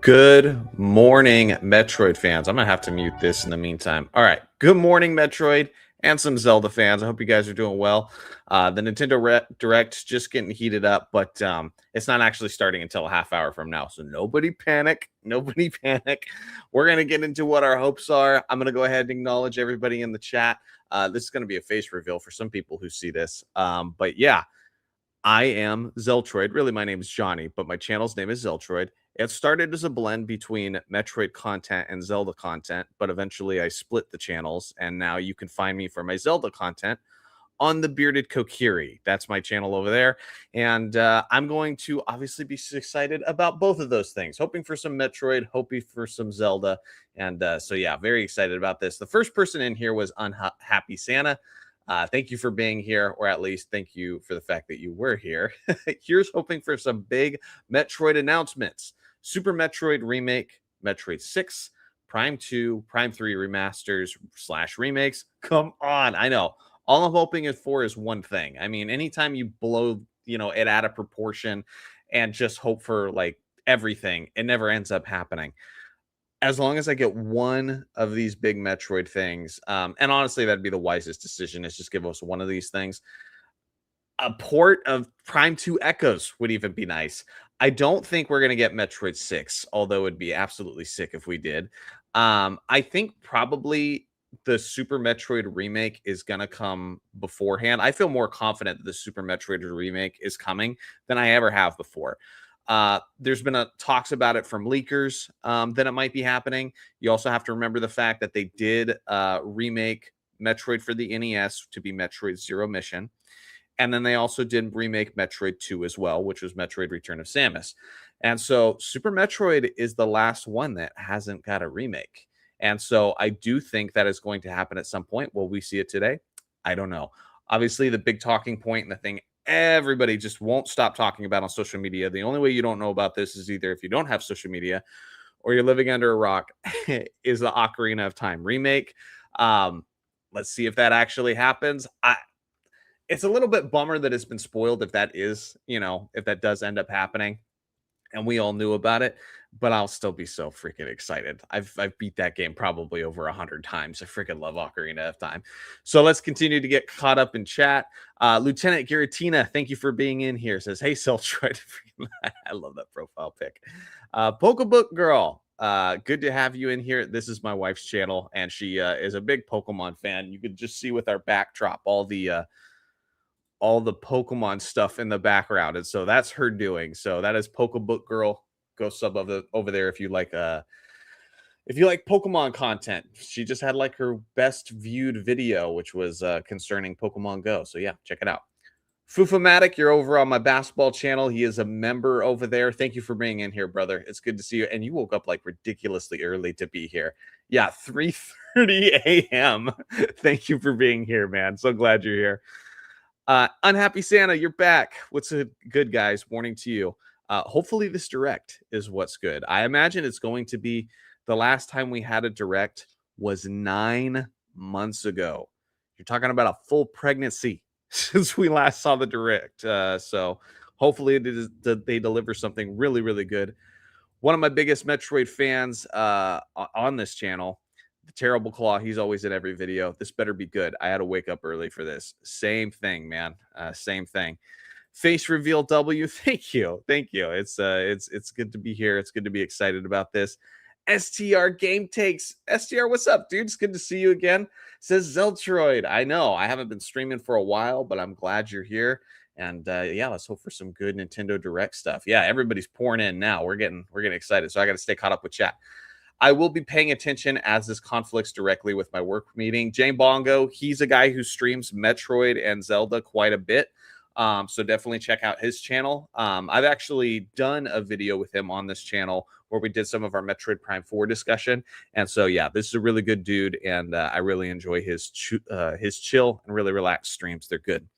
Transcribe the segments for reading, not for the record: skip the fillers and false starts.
Good morning, Metroid fans. I'm going to have to mute this in the meantime. All right. Good morning, Metroid and some Zelda fans. I hope you guys are doing well. The Nintendo Direct's just getting heated up, but it's not actually starting until a half hour from now. So nobody panic. Nobody panic. We're going to get into what our hopes are. I'm going to go ahead and acknowledge everybody in the chat. This is going to be a face reveal for some people who see this. But yeah, I am Zeltroid. Really, my name is Johnny, but my channel's name is Zeltroid. It started as a blend between Metroid content and Zelda content, but eventually I split the channels, and now you can find me for my Zelda content on the Bearded Kokiri. That's my channel over there. And I'm going to obviously be excited about both of those things, hoping for some Metroid, hoping for some Zelda. And so, yeah, very excited about this. The first person in here was Unhappy Santa. Thank you for being here, or at least thank you for the fact that you were here. Here's hoping for some big Metroid announcements. Super Metroid Remake, Metroid 6, Prime 2, Prime 3 remasters / remakes. Come on, I know. All I'm hoping for is one thing. I mean, anytime you blow, it out of proportion and just hope for like everything, it never ends up happening. As long as I get one of these big Metroid things, and honestly, that'd be the wisest decision, is just give us one of these things. A port of Prime 2 Echoes would even be nice. I don't think we're going to get Metroid 6, although it'd be absolutely sick if we did. I think probably the Super Metroid remake is going to come beforehand. I feel more confident that the Super Metroid remake is coming than I ever have before. There's been talks about it from leakers that it might be happening. You also have to remember the fact that they did remake Metroid for the NES to be Metroid Zero Mission. And then they also did remake Metroid 2 as well, which was Metroid Return of Samus. And so Super Metroid is the last one that hasn't got a remake. And so I do think that is going to happen at some point. Will we see it today? I don't know. Obviously, the big talking point and the thing everybody just won't stop talking about on social media. The only way you don't know about this is either if you don't have social media or you're living under a rock, is the Ocarina of Time remake. Let's see if that actually happens. It's a little bit bummer that it's been spoiled if that is, if that does end up happening and we all knew about it, but I'll still be so freaking excited. I've beat that game probably over 100 times. I freaking love Ocarina of Time. So let's continue to get caught up in chat. Lieutenant Giratina, thank you for being in here. Says, hey, Seltroid. I love that profile pic. Pokebook Girl, good to have you in here. This is my wife's channel, and she is a big Pokemon fan. You could just see with our backdrop all the Pokemon stuff in the background, and so that's her doing. So that is Pokebook Girl. Go sub over there if you like Pokemon content. She just had like her best viewed video, which was concerning Pokemon Go. So yeah, check it out. Fufomatic, you're over on my basketball channel. He is a member over there. Thank you for being in here, brother. It's good to see you. And you woke up like ridiculously early to be here. Yeah, 3:30 a.m. Thank you for being here, man. So glad you're here. Unhappy Santa, you're back. What's good, guys? Morning to you. Hopefully this direct is what's good. I imagine it's going to be the last time we had a direct was 9 months ago. You're talking about a full pregnancy since we last saw the direct. So hopefully they deliver something really, really good. One of my biggest Metroid fans on this channel, the Terrible Claw, he's always in every video. This better be good. I had to wake up early for this. Same thing, man. Same thing. Face reveal W. Thank you. It's good to be here. It's good to be excited about this. STR Game Takes. STR, what's up, dude? It's good to see you again. Says Zeltroid. I know I haven't been streaming for a while, but I'm glad you're here. And yeah, let's hope for some good Nintendo Direct stuff. Yeah, everybody's pouring in now. We're getting excited. So I got to stay caught up with chat. I will be paying attention as this conflicts directly with my work meeting. Jane Bongo, he's a guy who streams Metroid and Zelda quite a bit. So definitely check out his channel. I've actually done a video with him on this channel where we did some of our Metroid Prime 4 discussion. And so, yeah, this is a really good dude. And I really enjoy his chill and really relaxed streams. They're good.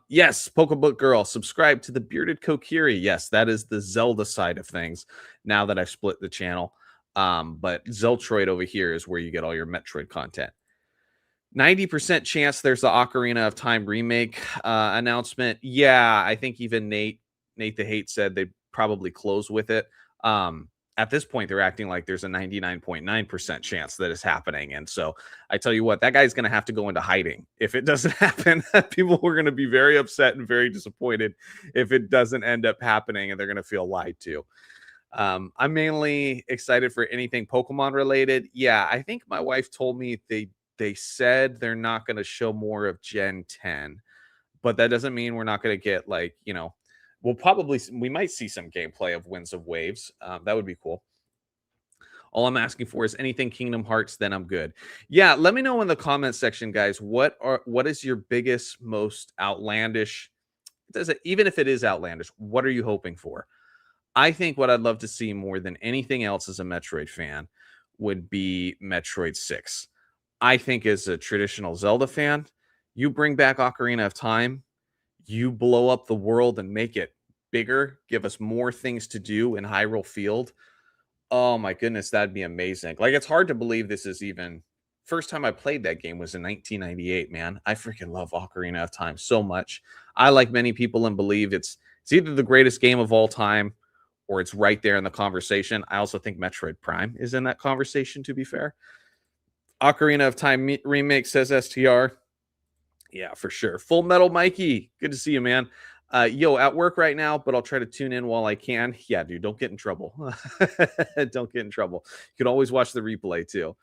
Yes, Pokebook Girl, subscribe to the Bearded Kokiri. Yes, that is the Zelda side of things now that I've split the channel. But Zeltroid over here is where you get all your Metroid content. 90% chance there's the Ocarina of Time remake announcement. Yeah, I think even Nate the Hate said they'd probably close with it. At this point, they're acting like there's a 99.9% chance that it's happening. And so I tell you what, that guy's going to have to go into hiding if it doesn't happen. People are going to be very upset and very disappointed if it doesn't end up happening, and they're going to feel lied to. I'm mainly excited for anything Pokemon related. Yeah, I think my wife told me they said they're not going to show more of Gen 10, but that doesn't mean we're not going to get, like, we might see some gameplay of Winds of Waves. That would be cool. All I'm asking for is anything Kingdom Hearts, then I'm good. Yeah, let me know in the comment section, guys. What is your biggest, most outlandish? Does it, even if it is outlandish, what are you hoping for? I think what I'd love to see more than anything else as a Metroid fan would be Metroid 6. I think as a traditional Zelda fan, you bring back Ocarina of Time, you blow up the world and make it bigger, give us more things to do in Hyrule Field. Oh my goodness, that'd be amazing. Like, it's hard to believe this is even first time I played that game was in 1998, man. I freaking love Ocarina of Time so much. I, like many people, and believe it's either the greatest game of all time or it's right there in the conversation. I also think Metroid Prime is in that conversation, to be fair. Ocarina of Time remake, says STR. Yeah, for sure. Full Metal Mikey, good to see you, man. Yo, at work right now, but I'll try to tune in while I can. Yeah, dude, don't get in trouble. Don't get in trouble. You can always watch the replay too.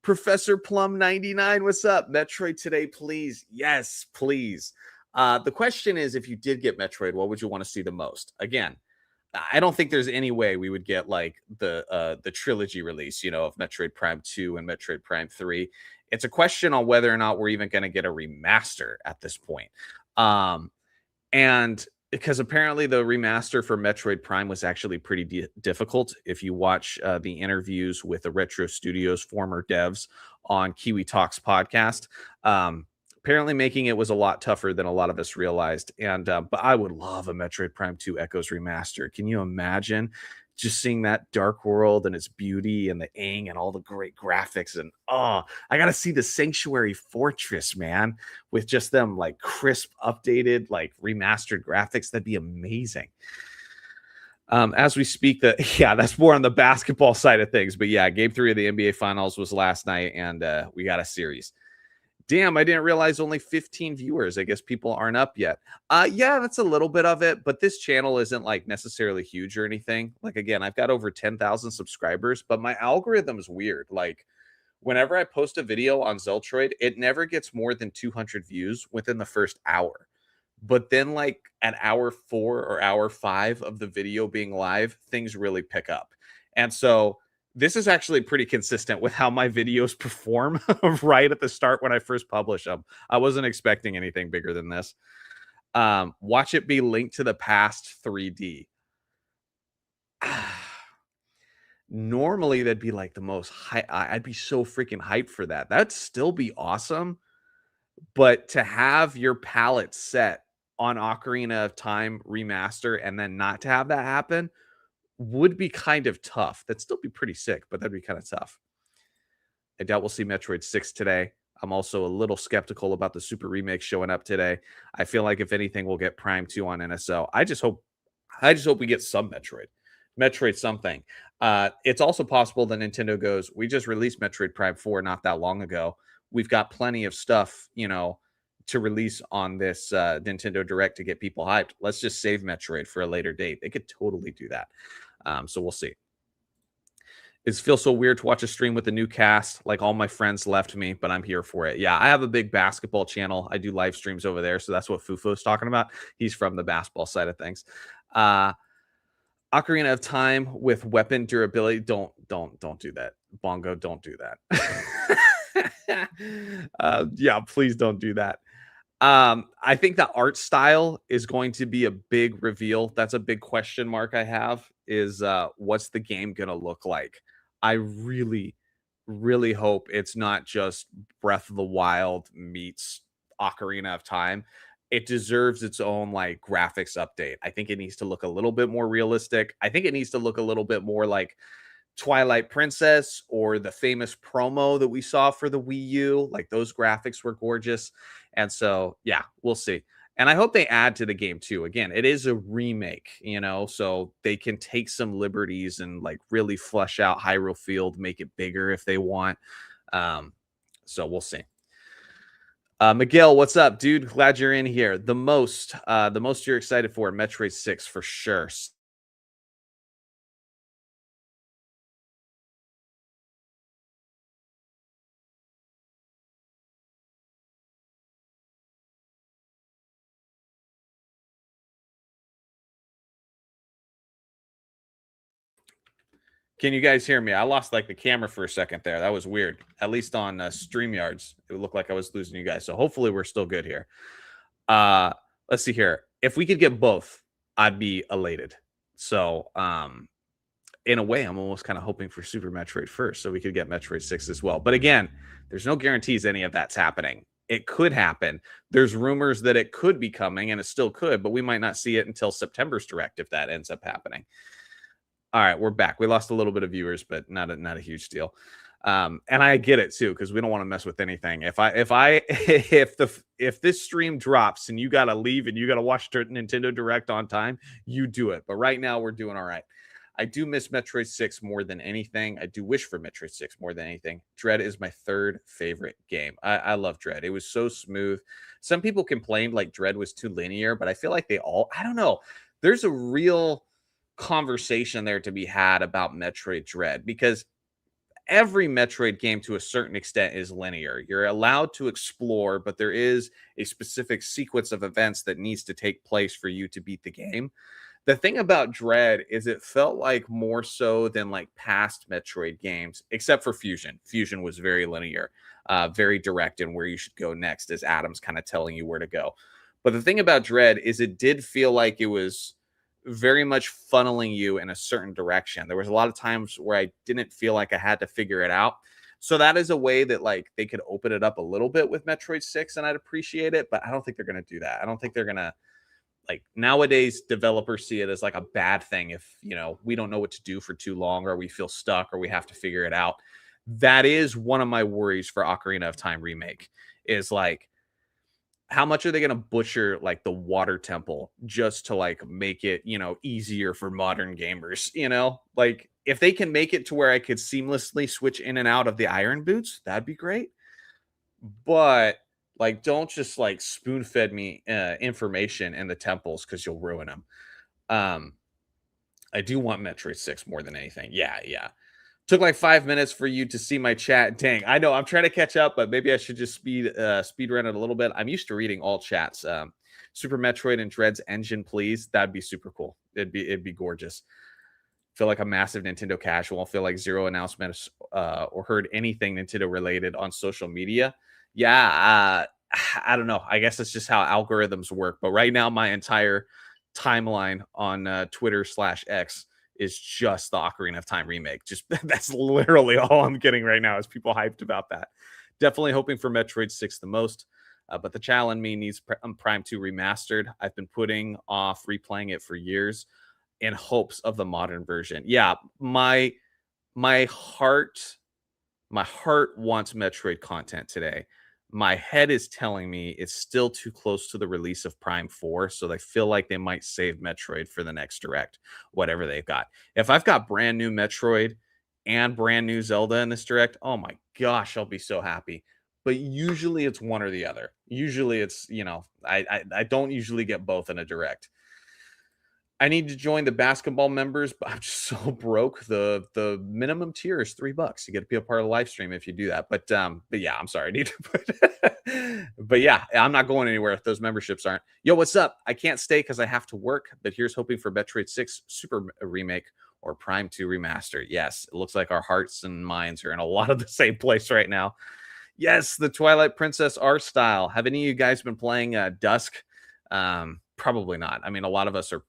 Professor Plum 99, what's up? Metroid today, please. Yes, please. The question is, if you did get Metroid, what would you want to see the most? Again, I don't think there's any way we would get like the trilogy release, of Metroid Prime 2 and Metroid Prime 3. It's a question on whether or not we're even going to get a remaster at this point. And because apparently the remaster for Metroid Prime was actually pretty difficult. If you watch the interviews with the Retro Studios former devs on Kiwi Talks podcast, apparently making it was a lot tougher than a lot of us realized. And but I would love a Metroid Prime 2 Echoes remaster. Can you imagine just seeing that dark world and its beauty and the Aang and all the great graphics? And I gotta see the Sanctuary Fortress, man, with just them like crisp, updated, like remastered graphics. That'd be amazing. As we speak, that's more on the basketball side of things. But yeah, game 3 of the NBA Finals was last night, and we got a series. Damn, I didn't realize only 15 viewers. I guess people aren't up yet. Yeah, that's a little bit of it, but this channel isn't like necessarily huge or anything. Like, again, I've got over 10,000 subscribers, but my algorithm's weird. Like, whenever I post a video on Zeltroid, it never gets more than 200 views within the first hour. But then, like, at hour 4 or hour 5 of the video being live, things really pick up. And so this is actually pretty consistent with how my videos perform right at the start when I first publish them. I wasn't expecting anything bigger than this. Watch it be Link to the Past 3D. Normally, that'd be like the most high. I'd be so freaking hyped for that. That'd still be awesome. But to have your palette set on Ocarina of Time remaster and then not to have that happen would be kind of tough. That'd still be pretty sick, but that'd be kind of tough. I doubt we'll see Metroid 6 today. I'm also a little skeptical about the Super Remake showing up today. I feel like if anything, we'll get Prime 2 on NSO. I just hope we get some Metroid something. It's also possible that Nintendo goes, we just released Metroid Prime 4 not that long ago. We've got plenty of stuff, to release on this Nintendo Direct to get people hyped. Let's just save Metroid for a later date. They could totally do that. So we'll see. It feels so weird to watch a stream with a new cast. Like, all my friends left me, but I'm here for it. Yeah, I have a big basketball channel. I do live streams over there. So that's what Fufo's talking about. He's from the basketball side of things. Ocarina of Time with weapon durability. Don't do that. Bongo, don't do that. Yeah, please don't do that. I think the art style is going to be a big reveal. That's a big question mark I have, is what's the game going to look like? I really, really hope it's not just Breath of the Wild meets Ocarina of Time. It deserves its own like graphics update. I think it needs to look a little bit more realistic. I think it needs to look a little bit more like Twilight Princess or the famous promo that we saw for the Wii U. Like, those graphics were gorgeous. And so, yeah, we'll see. And I hope they add to the game too. Again, it is a remake, so they can take some liberties and like really flesh out Hyrule Field, make it bigger if they want. Um, so we'll see. Miguel, what's up, dude? Glad you're in here. The most you're excited for Metroid 6 for sure. Can you guys hear me? I lost like the camera for a second there. That was weird. At least on StreamYards, it looked like I was losing you guys. So hopefully we're still good here. Uh, let's see here. If we could get both, I'd be elated. So, in a way, I'm almost kind of hoping for Super Metroid first, so we could get Metroid 6 as well. But again, there's no guarantees any of that's happening. It could happen. There's rumors that it could be coming, and it still could, but we might not see it until September's direct if that ends up happening. All right, we're back. We lost a little bit of viewers, but not a huge deal. And I get it too, because we don't want to mess with anything. If this stream drops and you gotta leave and you gotta watch Nintendo Direct on time, you do it. But right now we're doing all right. I do miss Metroid 6 more than anything. I do wish for Metroid 6 more than anything. Dread is my third favorite game. I love Dread. It was so smooth. Some people complained like Dread was too linear, but I feel like I don't know. There's a real conversation there to be had about Metroid Dread because every Metroid game to a certain extent is linear. You're allowed to explore, but there is a specific sequence of events that needs to take place for you to beat the game. The thing about Dread is it felt like more so than like past Metroid games, except for Fusion. Fusion was very linear, very direct in where you should go next, as Adam's kind of telling you where to go. But the thing about Dread is it did feel like it was very much funneling you in a certain direction. There was a lot of times where I didn't feel like I had to figure it out. So that is a way that like they could open it up a little bit with Metroid 6 and I'd appreciate it, but I don't think they're going to do that. I don't think they're going to like nowadays developers see it as like a bad thing if, we don't know what to do for too long or we feel stuck or we have to figure it out. That is one of my worries for Ocarina of Time remake is like how much are they going to butcher like the water temple just to like make it, easier for modern gamers, Like if they can make it to where I could seamlessly switch in and out of the iron boots, that'd be great. But like don't just like spoon-fed me information in the temples cuz you'll ruin them. Um I do want Metroid 6 more than anything. Yeah, yeah. Took like 5 minutes for you to see my chat. Dang, I know I'm trying to catch up, but maybe I should just speed run it a little bit. I'm used to reading all chats. Super Metroid and Dread's engine, please. That'd be super cool. It'd be gorgeous. Feel like a massive Nintendo casual. Feel like zero announcements or heard anything Nintendo related on social media. Yeah, I don't know. I guess it's just how algorithms work. But right now, my entire timeline on Twitter/X is just the Ocarina of Time remake. Just that's literally all I'm getting right now is people hyped about that. Definitely hoping for Metroid 6 the most. But the challenge me needs Prime 2 remastered. I've been putting off replaying it for years in hopes of the modern version. Yeah, my heart wants Metroid content today. My head is telling me it's still too close to the release of Prime 4, so they feel like they might save Metroid for the next direct, whatever they've got. If I've got brand new Metroid and brand new Zelda in this direct, oh my gosh, I'll be so happy. But usually it's one or the other. Usually it's, I don't usually get both in a direct. I need to join the basketball members, but I'm just so broke. The minimum tier is $3. You get to be a part of the live stream if you do that. But yeah, I'm sorry. I need to put but yeah, I'm not going anywhere if those memberships aren't. Yo, what's up? I can't stay because I have to work, but here's hoping for Metroid 6 Super Remake or Prime 2 Remaster. Yes, it looks like our hearts and minds are in a lot of the same place right now. Yes, the Twilight Princess art style. Have any of you guys been playing Dusk? Probably not. I mean, a lot of us are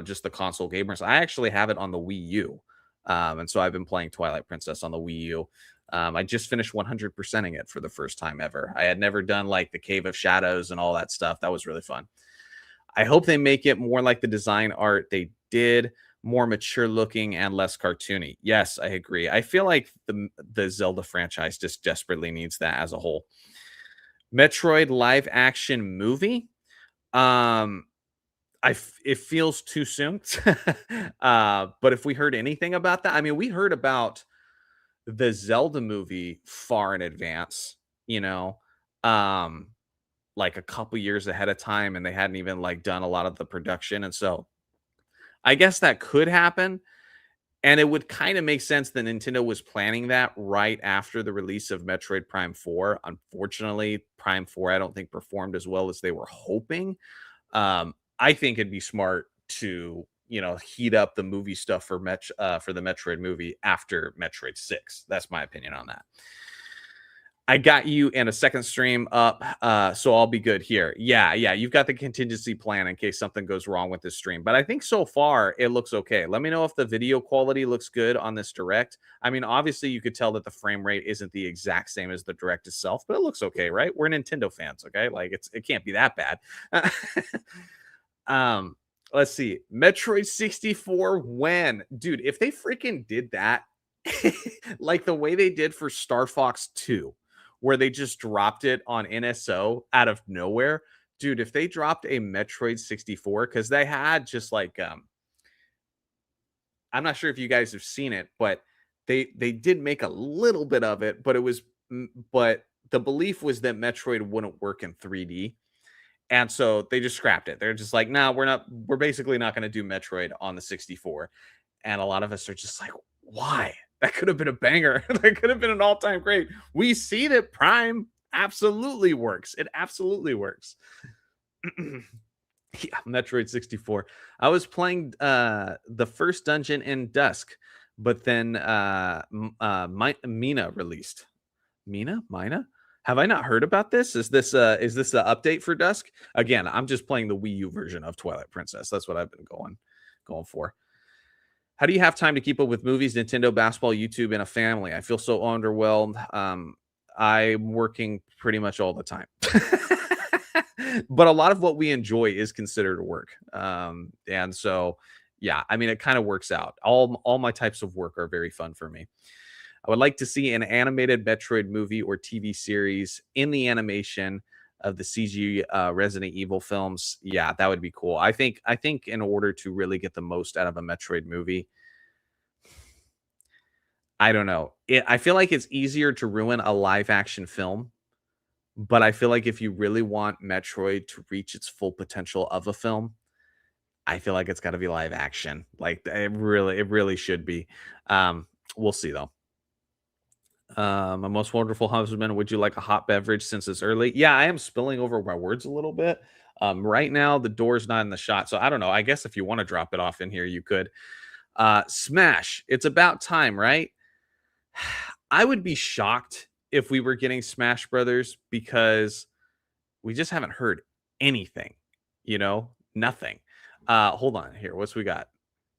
just the console gamers. I actually have it on the Wii U. And so I've been playing Twilight Princess on the Wii U. I just finished 100%ing it for the first time ever. I had never done like the Cave of Shadows and all that stuff. That was really fun. I hope they make it more like the design art they did, more mature looking and less cartoony. Yes, I agree. I feel like the Zelda franchise just desperately needs that as a whole. Metroid live action movie. It feels too soon. But if we heard anything about that, I mean, we heard about the Zelda movie far in advance, you know, um, like a couple years ahead of time, and they hadn't even like done a lot of the production. And so I guess that could happen. And it would kind of make sense that Nintendo was planning that right after the release of Metroid Prime 4. Unfortunately, Prime 4, I don't think performed as well as they were hoping. I think it'd be smart to, heat up the movie stuff for for the Metroid movie after Metroid 6. That's my opinion on that. I got you in a second stream up, so I'll be good here. Yeah, you've got the contingency plan in case something goes wrong with this stream. But I think so far it looks okay. Let me know if the video quality looks good on this direct. I mean, obviously you could tell that the frame rate isn't the exact same as the direct itself, but it looks okay, right? We're Nintendo fans, okay? Like it can't be that bad. Let's see. Metroid 64 when? Dude, if they freaking did that, like the way they did for Star Fox 2, where they just dropped it on NSO out of nowhere. Dude, if they dropped a Metroid 64, because they had just like I'm not sure if you guys have seen it, but they did make a little bit of it, but but the belief was that Metroid wouldn't work in 3D. And so they just scrapped it. They're just like, nah, we're basically not going to do Metroid on the 64. And a lot of us are just like, why? That could have been a banger. That could have been an all-time great. We see that Prime absolutely works. It absolutely works. Yeah, Metroid 64. I was playing the first dungeon in Dusk, but then Mina released. Mina? Have I not heard about this? Is this the update for Dusk? Again, I'm just playing the Wii U version of Twilight Princess. That's what I've been going for. How do you have time to keep up with movies, Nintendo, basketball, YouTube, and a family? I feel so underwhelmed. I'm working pretty much all the time. But a lot of what we enjoy is considered work. And so, yeah, I mean, it kind of works out. All my types of work are very fun for me. I would like to see an animated Metroid movie or TV series in the animation of the CG Resident Evil films. Yeah, that would be cool. I think in order to really get the most out of a Metroid movie, I don't know. I feel like it's easier to ruin a live action film, but I feel like if you really want Metroid to reach its full potential of a film, I feel like it's got to be live action. Like it really should be. We'll see though. My most wonderful husband, would you like a hot beverage since it's early? Yeah, I am spilling over my words a little bit. Right now, the door's not in the shot. So I don't know. I guess if you want to drop it off in here, you could. Smash. It's about time, right? I would be shocked if we were getting Smash Brothers because we just haven't heard anything, nothing. Hold on here. What's we got?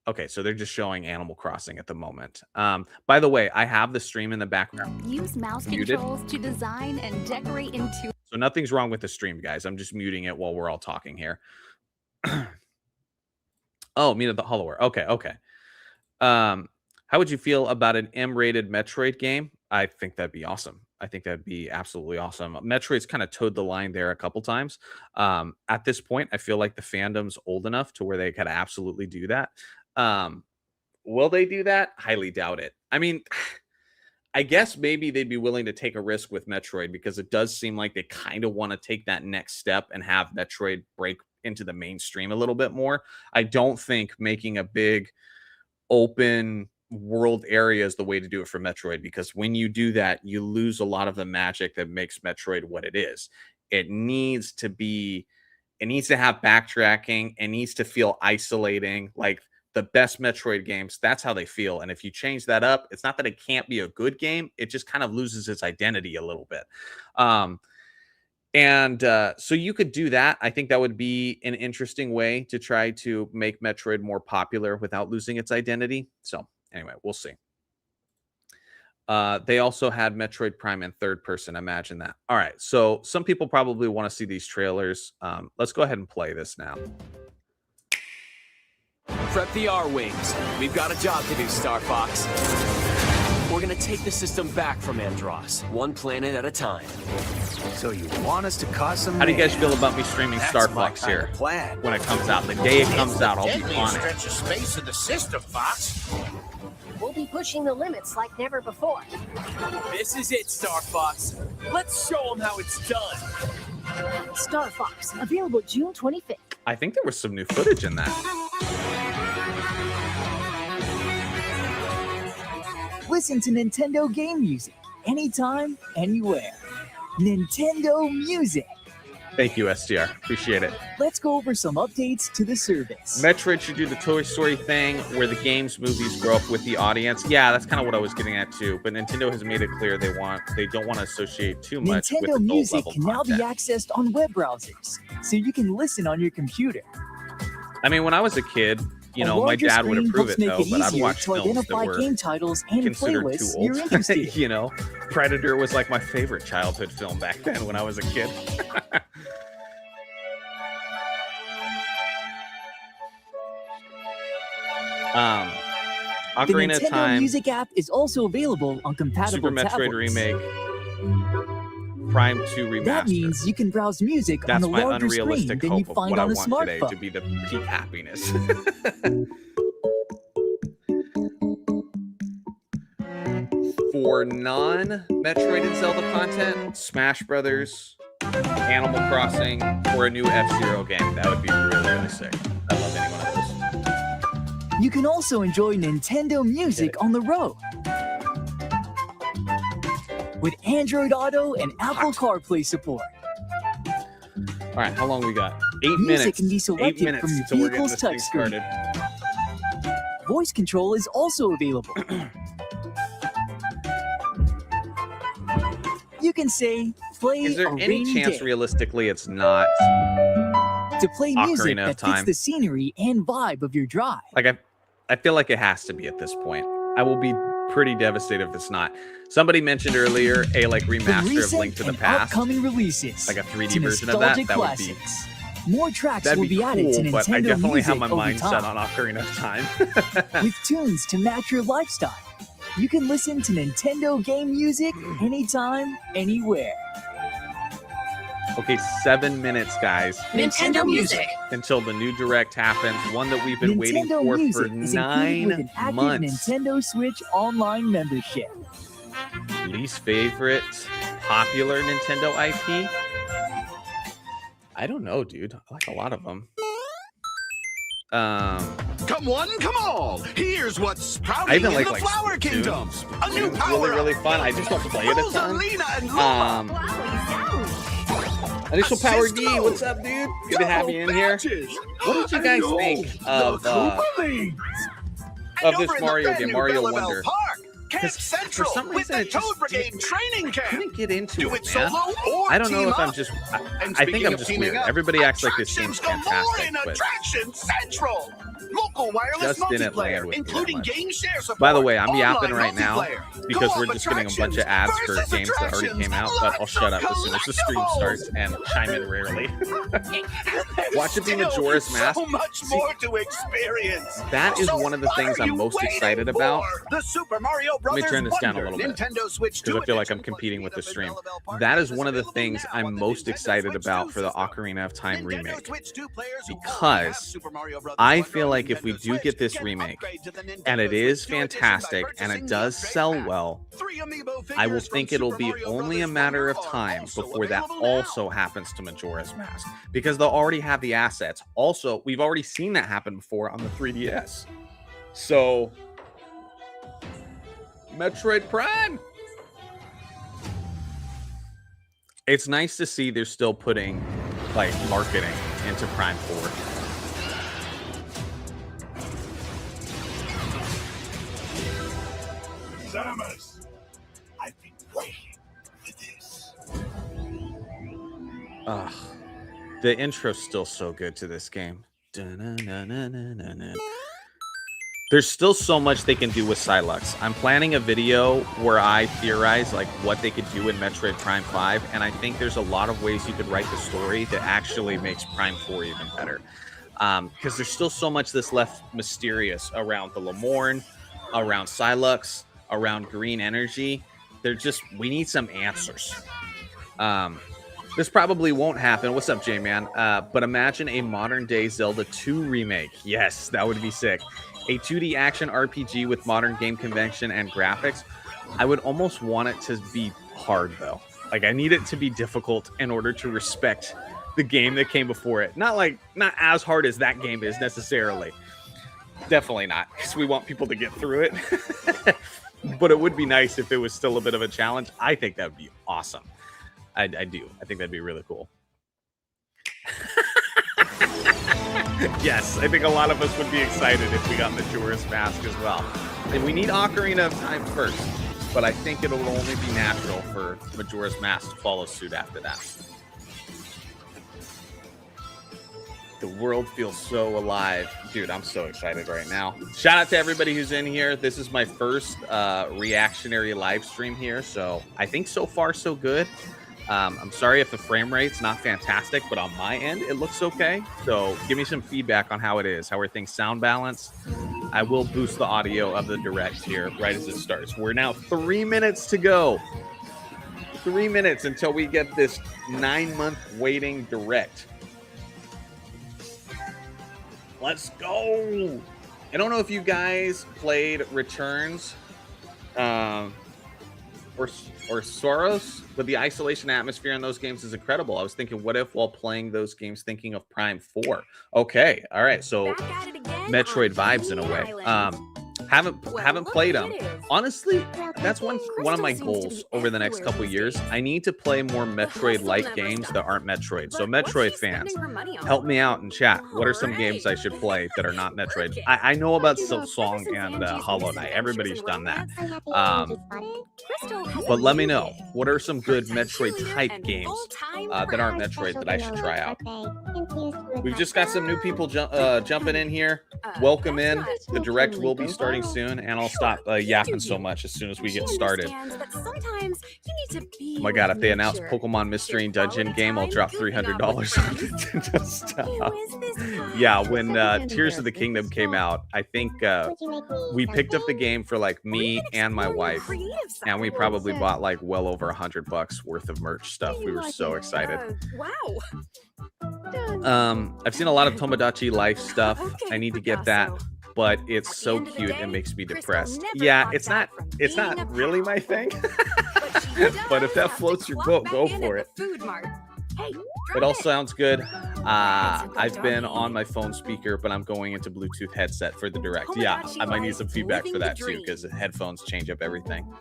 Okay, so they're just showing Animal Crossing at the moment. By the way, I have the stream in the background. Use mouse controls to design and decorate into. So nothing's wrong with the stream, guys. I'm just muting it while we're all talking here. Oh, Mina the Hollower. Okay. How would you feel about an M-rated Metroid game? I think that'd be awesome. I think that'd be absolutely awesome. Metroid's kind of towed the line there a couple times. At this point, I feel like the fandom's old enough to where they could absolutely do that. Will they do that? Highly doubt it. I mean, I guess maybe they'd be willing to take a risk with Metroid because it does seem like they kind of want to take that next step and have Metroid break into the mainstream a little bit more. I don't think making a big open world area is the way to do it for Metroid, because when you do that, you lose a lot of the magic that makes Metroid what it is. It needs to have backtracking. It needs to feel isolating. Like the best Metroid games, that's how they feel. And if you change that up, it's not that it can't be a good game. It just kind of loses its identity a little bit. So you could do that. I think that would be an interesting way to try to make Metroid more popular without losing its identity. So anyway, we'll see. They also had Metroid Prime in third person. Imagine that. All right. So some people probably want to see these trailers. Let's go ahead and play this now. Prep the R-Wings. We've got a job to do, Star Fox. We're gonna take the system back from Andros, one planet at a time. So you want us to cause some... How do you guys feel about me streaming Star Fox here Plan. when it comes out? The day it comes out, I'll be on it. Stretch of space in the system, Fox. We'll be pushing the limits like never before. This is it, Star Fox. Let's show them how it's done. Star Fox, available June 25th. I think there was some new footage in that. Listen to Nintendo game music anytime, anywhere. Nintendo Music. Thank you, STR. Appreciate it. Let's go over some updates to the service. Metroid should do the Toy Story thing where the games, movies grow up with the audience. Yeah, that's kind of what I was getting at too. But Nintendo has made it clear they don't want to associate too much with Nintendo adult Music level can now be content. accessed on web browsers, so you can listen on your computer. I mean, when I was a kid, you A know, my larger dad would screen approve helps it make though, but I'd easier watch to films that identify were game titles and considered playlists too you're old. interested in. You know, Predator was like my favorite childhood film back then when I was a kid. The Ocarina of Nintendo Time, Music app is also available on compatible Super Metroid tablets. Remake, Prime 2 Remaster. That means you can browse music That's on a my larger screen unrealistic than you hope of find what I on a want today to smartphone. be the peak happiness. For non-Metroid and Zelda content, Smash Brothers, Animal Crossing, or a new F-Zero game, that would be really, really sick. I love any one of those. You can also enjoy Nintendo Music on the road. With Android Auto and Apple CarPlay support. All right, how long we got? 8 Music minutes. can be selected 8 minutes from your till we're getting vehicle's this thing touchscreen. started. Voice control is also available. You can say, play Is there a any rainy chance day realistically it's not? to play music Ocarina of that fits Time? the scenery and vibe of your drive. Like I feel like it has to be at this point. I will be pretty devastated if it's not. Somebody mentioned earlier a like From remaster of recent Link to the and Past, upcoming releases, like a 3D to version of that. nostalgic That would be classics. More tracks that'd will be be added to cool. But I Nintendo definitely Music have my over mind set time. on Ocarina of Time. With tunes to match your lifestyle. You can listen to Nintendo game music anytime, anywhere. Okay, 7 minutes, guys, Nintendo Music. until the new direct happens. One that we've been waiting Nintendo for Music is included with 9 an active months. Nintendo Switch online membership. Least favorite popular Nintendo IP? I don't know, dude. I like a lot of them. Come one, come all. Here's what's I sprouting even in like the like Flower Splatoon. Kingdom. A new Splatoon's power really fun. I just don't play it a ton. Rosalina and Luma. Initial Power D, Assist what's up, dude? Good to have you in here. What did you guys think of this Mario game, Mario Wonder? Camp 'Cause Central for some with reason the it just Toad Brigade training camp. Couldn't get into Do it, it man. solo or I don't know team if I'm up. just. And I think speaking I'm of just teaming weird. up, Everybody acts like this game's attractions galore fantastic, in but Attraction Central. Local wireless just didn't land multiplayer, with me that including much. game share support. By the way, I'm online yapping right now multiplayer, because co-op we're just getting a bunch of attractions ads for versus games that already came out, but I'll lots shut of up as soon as the stream collectibles. starts and chime in rarely. There's Watch it be still Majora's Mask. So much more to experience. That is So one of the what things are I'm you most waiting excited about. for? The Super Mario Let me Brothers turn this down a Wonder little bit, Nintendo Switch because I 2 feel like I'm edition competing with the plus stream. Bell Park That is is one of the available things now I'm on the most Nintendo excited Switch about 2 for the system. Ocarina of Time Nintendo remake. Switch 2 players who already have Because Super Mario Brothers I Wonder feel on like if we Nintendo do get Switch, this can remake, upgrade to the Nintendo and it is Switch 2 edition by fantastic, and purchasing it the does upgrade sell pack. well, 3 amiibo I will figures from think it'll Super be Mario only a Brothers matter of Wonder are time also before that available now. also happens to Majora's Mask, because they'll already have the assets. Also, we've already seen that happen before on the 3DS. So, Metroid Prime. It's nice to see they're still putting like marketing into Prime 4. Samus, I've been waiting for this. Ugh. The intro's still so good to this game. Dun-dun-dun-dun-dun-dun. There's still so much they can do with Silux. I'm planning a video where I theorize like what they could do in Metroid Prime 5, and I think there's a lot of ways you could write the story that actually makes Prime 4 even better. Because there's still so much that's left mysterious around the Lemorn, around Silux, around green energy. We need some answers. This probably won't happen. What's up, J-Man? But imagine a modern day Zelda 2 remake. Yes, that would be sick. A 2D action RPG with modern game convention and graphics. I would almost want it to be hard, though. Like, I need it to be difficult in order to respect the game that came before it. Not as hard as that game is necessarily. Definitely not, because we want people to get through it. But it would be nice if it was still a bit of a challenge. I think that would be awesome. I do. I think that'd be really cool. Yes, I think a lot of us would be excited if we got Majora's Mask as well. And we need Ocarina of Time first, but I think it'll only be natural for Majora's Mask to follow suit after that. The world feels so alive. Dude, I'm so excited right now. Shout out to everybody who's in here. This is my first reactionary live stream here, so I think so far so good. I'm sorry if the frame rate's not fantastic, but on my end, it looks okay. So give me some feedback on how it is. How are things sound balanced? I will boost the audio of the direct here right as it starts. We're now 3 minutes to go. 3 minutes until we get this 9-month waiting direct. Let's go. I don't know if you guys played Returns or Soros, but the isolation atmosphere in those games is incredible. I was thinking, what if while playing those games thinking of Prime 4? Okay, all right, so Metroid vibes in a way. Haven't played them. Honestly, that's one of my goals over the next couple years. I need to play more Metroid-like games that aren't Metroid. So Metroid fans, help me out in chat. What are some games I should play that are not Metroid? I know about Silksong and Hollow Knight. Everybody's done that. But let me know. What are some good Metroid-type games that aren't Metroid that I should try out? We've just got some new people jumping in here. Welcome in. The direct will be starting soon, and I'll stop yapping so much as soon as we get started. Oh my god, if they announce Pokemon Mystery and Dungeon game, I'll drop $300 on Nintendo stuff. Yeah, when Tears of the Kingdom came out, I think we picked up the game for like me and my wife, and we probably bought like well over $100 worth of merch stuff. We were so excited. I've seen a lot of Tomodachi Life stuff. I need to get that, but it's so cute. It makes me depressed. Yeah, it's not really my thing. But if that floats your boat, go for it. It all sounds good. I've been on my phone speaker, but I'm going into Bluetooth headset for the direct. Yeah, I might need some feedback for that too, because headphones change up everything.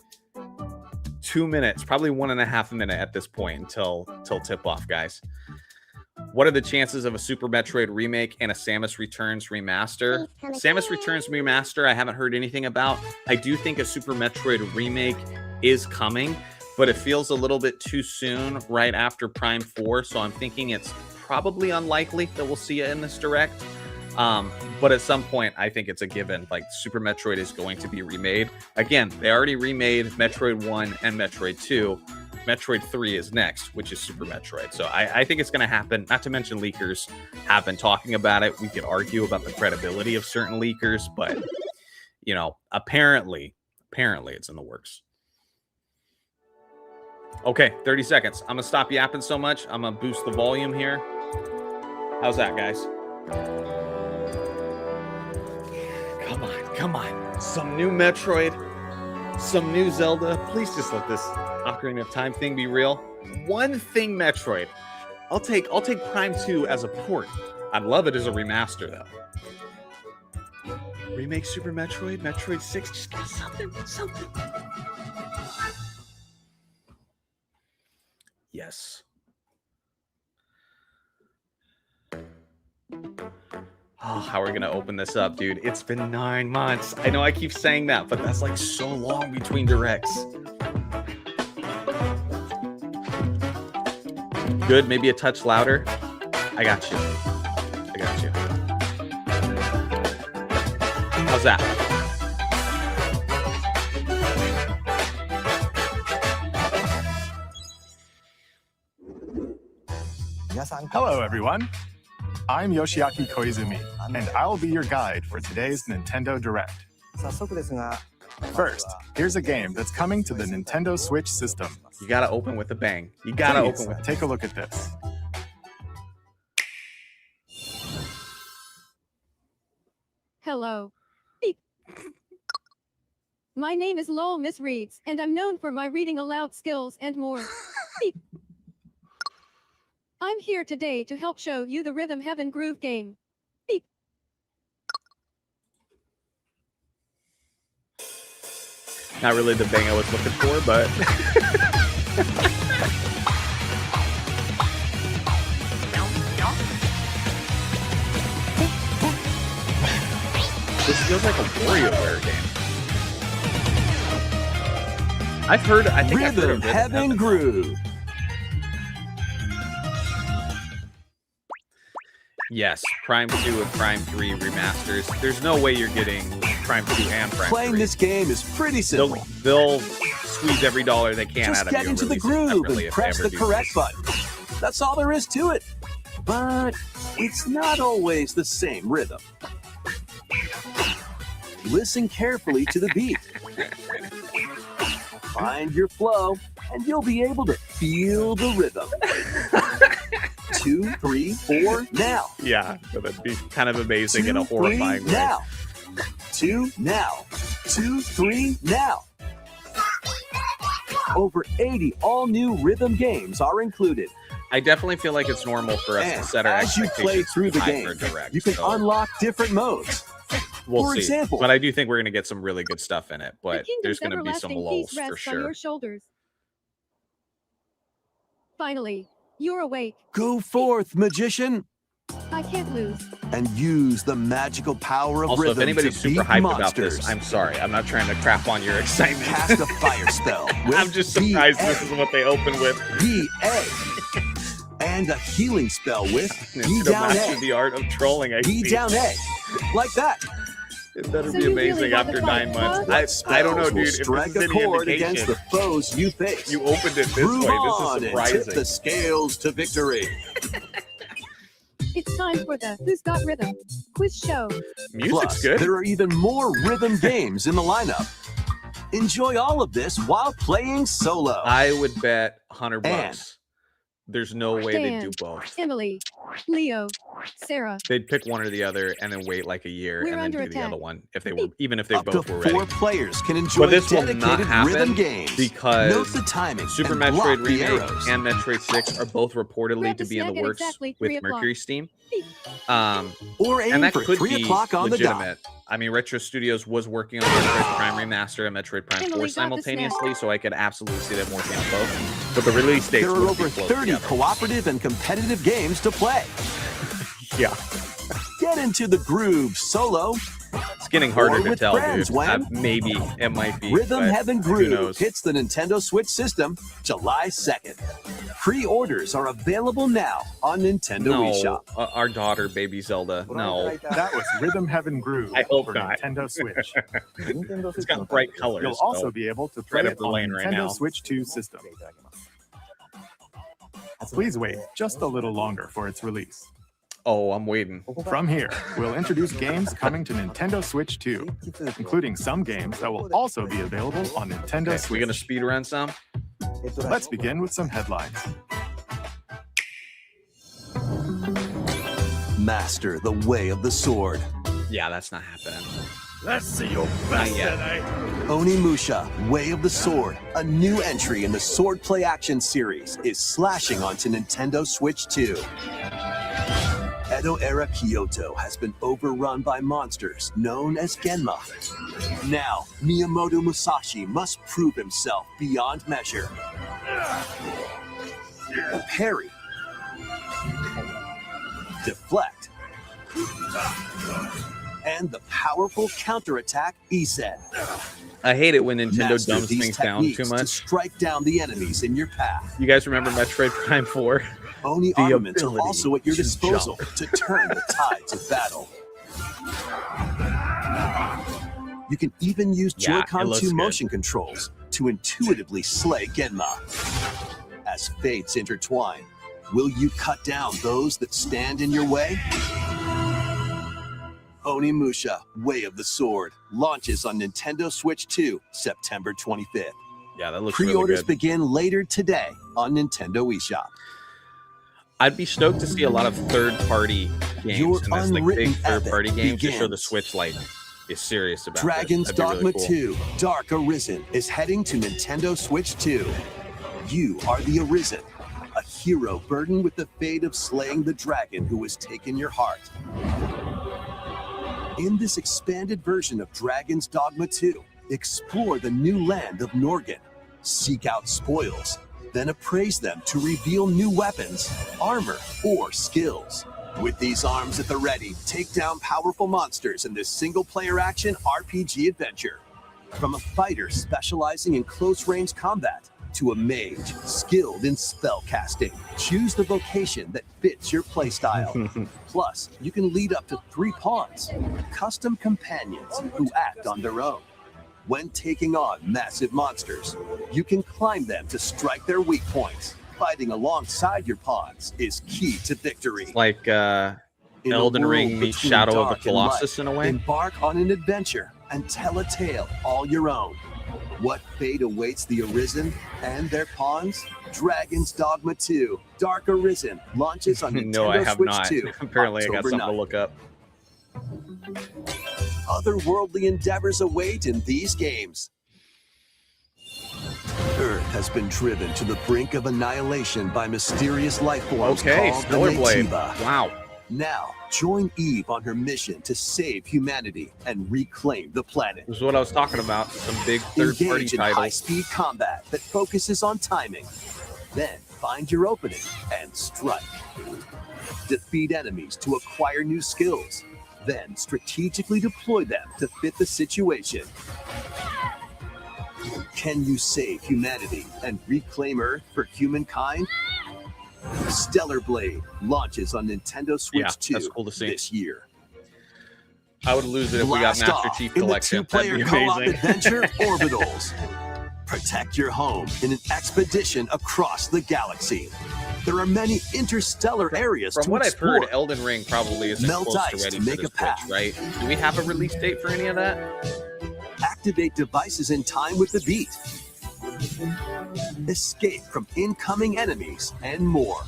2 minutes, probably 1.5 minutes at this point until tip off, guys. What are the chances of a Super Metroid remake and a Samus Returns remaster? Samus Returns remaster, I haven't heard anything about. I do think a Super Metroid remake is coming, but it feels a little bit too soon right after Prime 4, so I'm thinking it's probably unlikely that we'll see it in this direct. But at some point, I think it's a given. Like, Super Metroid is going to be remade. Again, they already remade Metroid 1 and Metroid 2. Metroid 3 is next, which is Super Metroid. So I think it's going to happen. Not to mention leakers have been talking about it. We could argue about the credibility of certain leakers, but, you know, apparently it's in the works. Okay, 30 seconds. I'm going to stop yapping so much. I'm going to boost the volume here. How's that, guys? Come on. Some new Metroid, some new Zelda. Please just let this Ocarina of Time thing be real. One thing Metroid. I'll take Prime 2 as a port. I'd love it as a remaster though. Remake Super Metroid, Metroid 6, just get something. Yes. Oh, how are we gonna open this up, dude? It's been 9 months. I know I keep saying that, but that's like so long between directs. Good, maybe a touch louder. I got you. How's that? Hello, everyone. I'm Yoshiaki Koizumi, and I'll be your guide for today's Nintendo Direct. First, here's a game that's coming to the Nintendo Switch system. You gotta open with a bang. You gotta Please, open with. take a look at this. Hello. Beep. My name is Lowell Miss Reeds, and I'm known for my reading aloud skills and more. Beep. I'm here today to help show you the Rhythm Heaven Groove game. Beep. Not really the bang I was looking for, but this feels like a WarioWare game. I think I've heard Rhythm of Heaven Groove. Yes, Prime 2 and Prime 3 remasters. There's no way you're getting Prime 2 and Prime 3. Playing this game is pretty simple. They'll squeeze every dollar they can Just out of get you. into the groove and press the correct button. That's all there is to it. But it's not always the same rhythm. Listen carefully to the beat. Find your flow, and you'll be able to feel the rhythm. 2, 3, 4, now. Yeah, that'd be kind of amazing 2, in a horrifying 3, way. now. 2, now. 2, 3, now. Over 80 all-new rhythm games are included. I definitely feel like it's normal for us to And set our as you play expectations through the high game, for Direct, you can so unlock different modes. we'll for see. example- But I do think we're going to get some really good stuff in it. The But kingdom's there's going to be some everlasting lulls peace for rests on sure. your shoulders. Finally, you're awake. Go forth, magician, I can't lose. and use the magical power of Also, if rhythm anybody's to super beat hyped monsters. about this, I'm sorry. I'm not trying to crap on your excitement. Cast a fire spell with I'm just surprised BA. this is what they open with. BA. And a healing spell with B Nintendo down mastered A. the art of trolling. I B see. down A. Like that. It better So be you really amazing want after to 9 fight, months. huh? I don't know, Spells dude. will If this strike is a any chord indication, against the foes you face. you opened it this Groove way. on This is and tip surprising. the scales to victory. It's time for the Who's Got Rhythm quiz show. Music's Plus, good. there are even more rhythm games in the lineup. Enjoy all of this while playing solo. I would bet $100 And- bucks. There's no way they'd do Dan, both. Emily, Leo, Sarah. They'd pick one or the other and then wait like a year We're and then under do the other attack. one if they were, even if they Up to both were ready. 4 players can enjoy But this will not dedicated happen rhythm games. because Note the timing Super and Metroid block the Remake arrows. and Metroid 6 are both reportedly Grab to the be in the snack at works exactly 3 with o'clock. Mercury Steam. Beep. Or aim And that for could 3 be o'clock on the dot. legitimate. I mean, Retro Studios was working on Metroid Prime Remaster and Metroid Prime 4 Emily got the simultaneously, so I could absolutely see them working on both. But the release dates There are wouldn't be over close 30 together. cooperative and competitive games to play. Yeah, Get into the groove solo. it's getting harder Or to with tell, friends, dude. when Maybe it might be. Rhythm but Heaven who Groove knows? hits the Nintendo Switch system July 2nd. Pre-orders are available now on Nintendo No, eShop. our daughter, Baby Zelda. No, That was Rhythm Heaven Groove I hope for not. Nintendo Switch. it's got bright colors. You'll also be able to play Right up it the on lane right Nintendo now. Switch 2 system. Please wait just a little longer for its release. Oh, I'm waiting. From here, we'll introduce games coming to Nintendo Switch 2, including some games that will also be available on Nintendo Okay, Switch. we gonna speed run some? Let's begin with some headlines. Master the way of the sword. Yeah, that's not happening. Let's see your Not best yet. today. Onimusha, Way of the Sword, a new entry in the Sword Play Action series, is slashing onto Nintendo Switch 2. Edo-era Kyoto has been overrun by monsters known as Genma. Now, Miyamoto Musashi must prove himself beyond measure. Parry. Deflect. And the powerful counterattack Isen. I hate it when Nintendo Master dumbs these things down too techniques much. to strike down the enemies in your path. You guys remember Metroid Prime 4? Oni The armaments are ability also at your to disposal to turn the tides of battle. You can even use Yeah, it Joy-Con looks 2 good. motion controls to intuitively slay Genma. As fates intertwine, will you cut down those that stand in your way? Onimusha, Way of the Sword, launches on Nintendo Switch 2, September 25th. Yeah, that looks really Pre-orders good. begin later today on Nintendo eShop. I'd be stoked to see a lot of third-party games Your and that's like big unwritten third-party epic games to show the begins. Switch like is serious about Dragon's this. That'd be Dogma really cool. 2, Dark Arisen is heading to Nintendo Switch 2. You are the Arisen, a hero burdened with the fate of slaying the dragon who has taken your heart. In this expanded version of Dragon's Dogma 2, explore the new land of Norgan, seek out spoils, then appraise them to reveal new weapons, armor, or skills. With these arms at the ready, take down powerful monsters in this single-player action RPG adventure. From a fighter specializing in close-range combat to a mage skilled in spell casting, choose the vocation that fits your playstyle. Plus, you can lead up to 3 pawns, custom companions who act on their own. When taking on massive monsters, you can climb them to strike their weak points. Fighting alongside your pawns is key to victory. Like In a Elden world Ring meets between Shadow of the dark and Colossus light, in a way. Embark on an adventure and tell a tale all your own. What fate awaits the Arisen and their pawns? Dragon's Dogma 2, Dark Arisen, launches on Nintendo No, I have Switch not. 2. Apparently, I got October something to 9th. look up. Otherworldly endeavors await in these games. Earth has been driven to the brink of annihilation by mysterious life forms Okay, called the Stellar Blade. Naytiba. Wow. Now, join Eve on her mission to save humanity and reclaim the planet. This is what I was talking about. Some big third-party Engage in titles. high-speed combat that focuses on timing. Then find your opening and strike. Defeat enemies to acquire new skills. Then strategically deploy them to fit the situation. Can you save humanity and reclaim Earth for humankind? Stellar Blade launches on Nintendo Switch Yeah, 2 that's cool to see. this year. I would lose it if we got Blast Master off Chief in the Collection. That'd two-player be co-op amazing. adventure Orbitals. Protect your home in an expedition across the galaxy. There are many interstellar areas From to what I've explore. heard, Elden Ring probably isn't Melt close to ice ready to for make the a path. Switch, right? Do we have a release date for any of that? Activate devices in time with the beat. Escape from incoming enemies and more.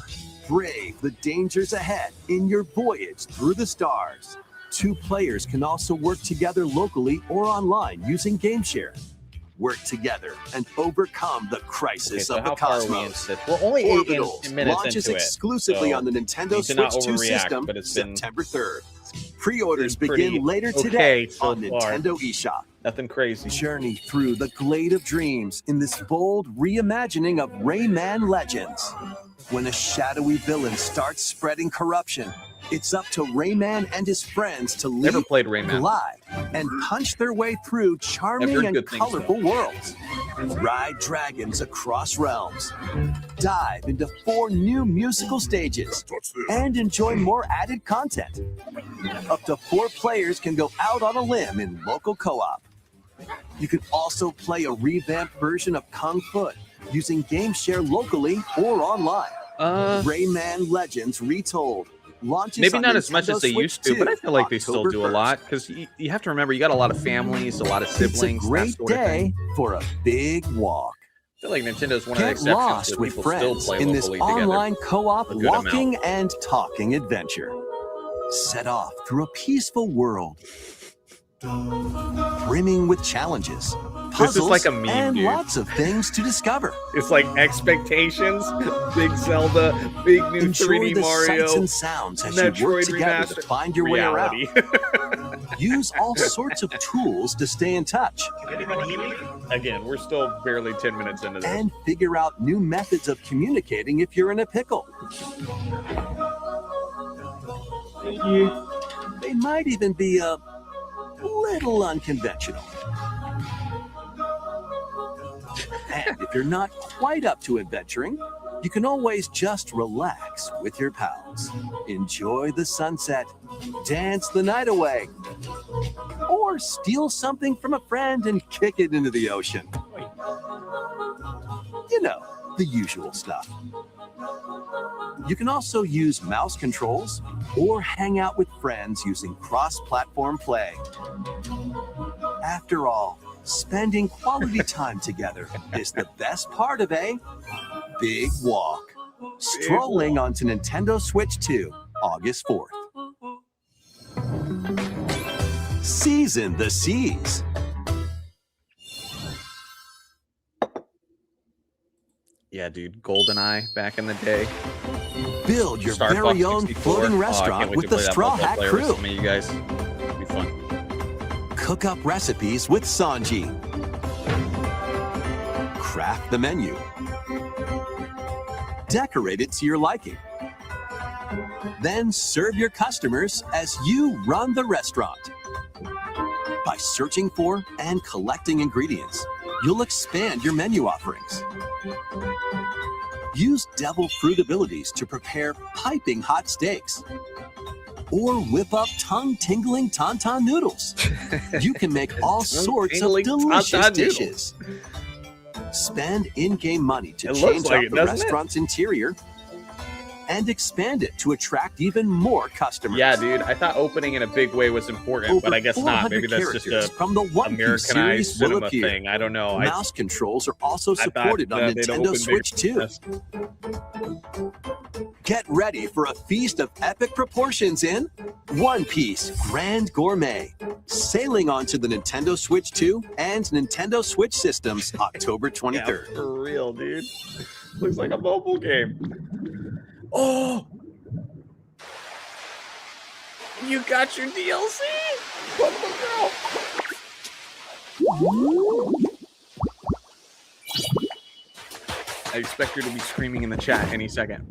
Brave the dangers ahead in your voyage through the stars. 2 players can also work together locally or online using GameShare. Work together and overcome the Okay, crisis so of the how far are we cosmos. into? We're only 8 Orbitals minutes launches into it. exclusively so on the Nintendo need to not Switch 2 overreact, system but it's been September 3rd. Pre-orders been pretty begin later okay today so on far. Nintendo eShop. Nothing crazy. Journey through the glade of dreams in this bold reimagining of Rayman Legends. When a shadowy villain starts spreading corruption, it's up to Rayman and his friends to Never leap, played Rayman. glide, and punch their way through I've charming heard and good things, colorful worlds. Ride dragons across realms. Dive into 4 new musical stages and enjoy more added content. Up to 4 players can go out on a limb in local co-op. You can also play a revamped version of Kung Fu using GameShare locally or online. Rayman Legends Retold launches Maybe on not as much Nintendo as they Switch used to, but I 2, feel like they still October do a 1st. lot because you have to remember you got a lot of families, a lot of siblings. It's a great that sort of thing. day for a big walk. I feel like Nintendo's one of the Get exceptions lost where with people still friends play in this locally together. online co-op a good walking and talking adventure. Set off through a peaceful world, brimming with challenges, This is puzzles, like a meme, and dude. lots of things to discover. It's like expectations, big Zelda, big new Enjoy 3D the Mario, sights and sounds as you work Metroid together to remastered. find your Reality. way around. Use all sorts of tools to stay in touch Again, we're still barely 10 minutes into this. and figure out new methods of communicating if you're in a pickle. They might even be a little unconventional. And if you're not quite up to adventuring, you can always just relax with your pals. Enjoy the sunset, dance the night away, or steal something from a friend and kick it into the ocean. You know, the usual stuff. You can also use mouse controls or hang out with friends using cross-platform play. After all, spending quality time together is the best part of a big walk. Strolling onto Nintendo Switch 2, August 4th. Season the seas. Yeah, dude. GoldenEye back in the day. Build your Star Fox very own 64. floating Oh, I restaurant can't wait with to the play that Straw Hat multiplayer with Crew. some of you guys. It'll be fun. Cook up recipes with Sanji. Craft the menu. Decorate it to your liking. Then serve your customers as you run the restaurant. By searching for and collecting ingredients, you'll expand your menu offerings. Use devil fruit abilities to prepare piping hot steaks. Or whip up tongue-tingling tauntaun noodles. You can make all sorts of Tongue-tingling delicious tauntaun dishes. Spend in-game money to It looks change like up it, the doesn't it? restaurant's interior and expand it to attract even more customers. Yeah, dude. I thought opening in a big way was important, but I guess not. Maybe that's just characters a from the One Piece Americanized series will cinema appear. thing. I don't know. Mouse controls are also I thought, supported on they'd Nintendo open Switch bigger. 2. Get ready for a feast of epic proportions in One Piece Grand Gourmet, sailing onto the Nintendo Switch 2 and Nintendo Switch systems October 23rd. Yeah, for real, dude. Looks like a mobile game. Oh! You got your DLC? Pokemon Go! I expect her to be screaming in the chat any second.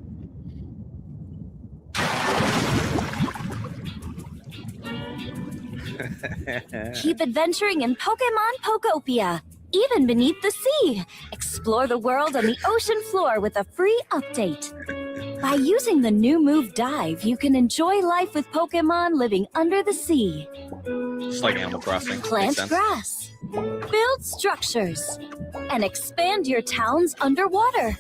Keep adventuring in Pokemon Pokopia, even beneath the sea. Explore the world on the ocean floor with a free update. By using the new move Dive, you can enjoy life with Pokemon living under the sea. Just like Animal Crossing. Plant Makes sense. grass, build structures, and expand your towns underwater.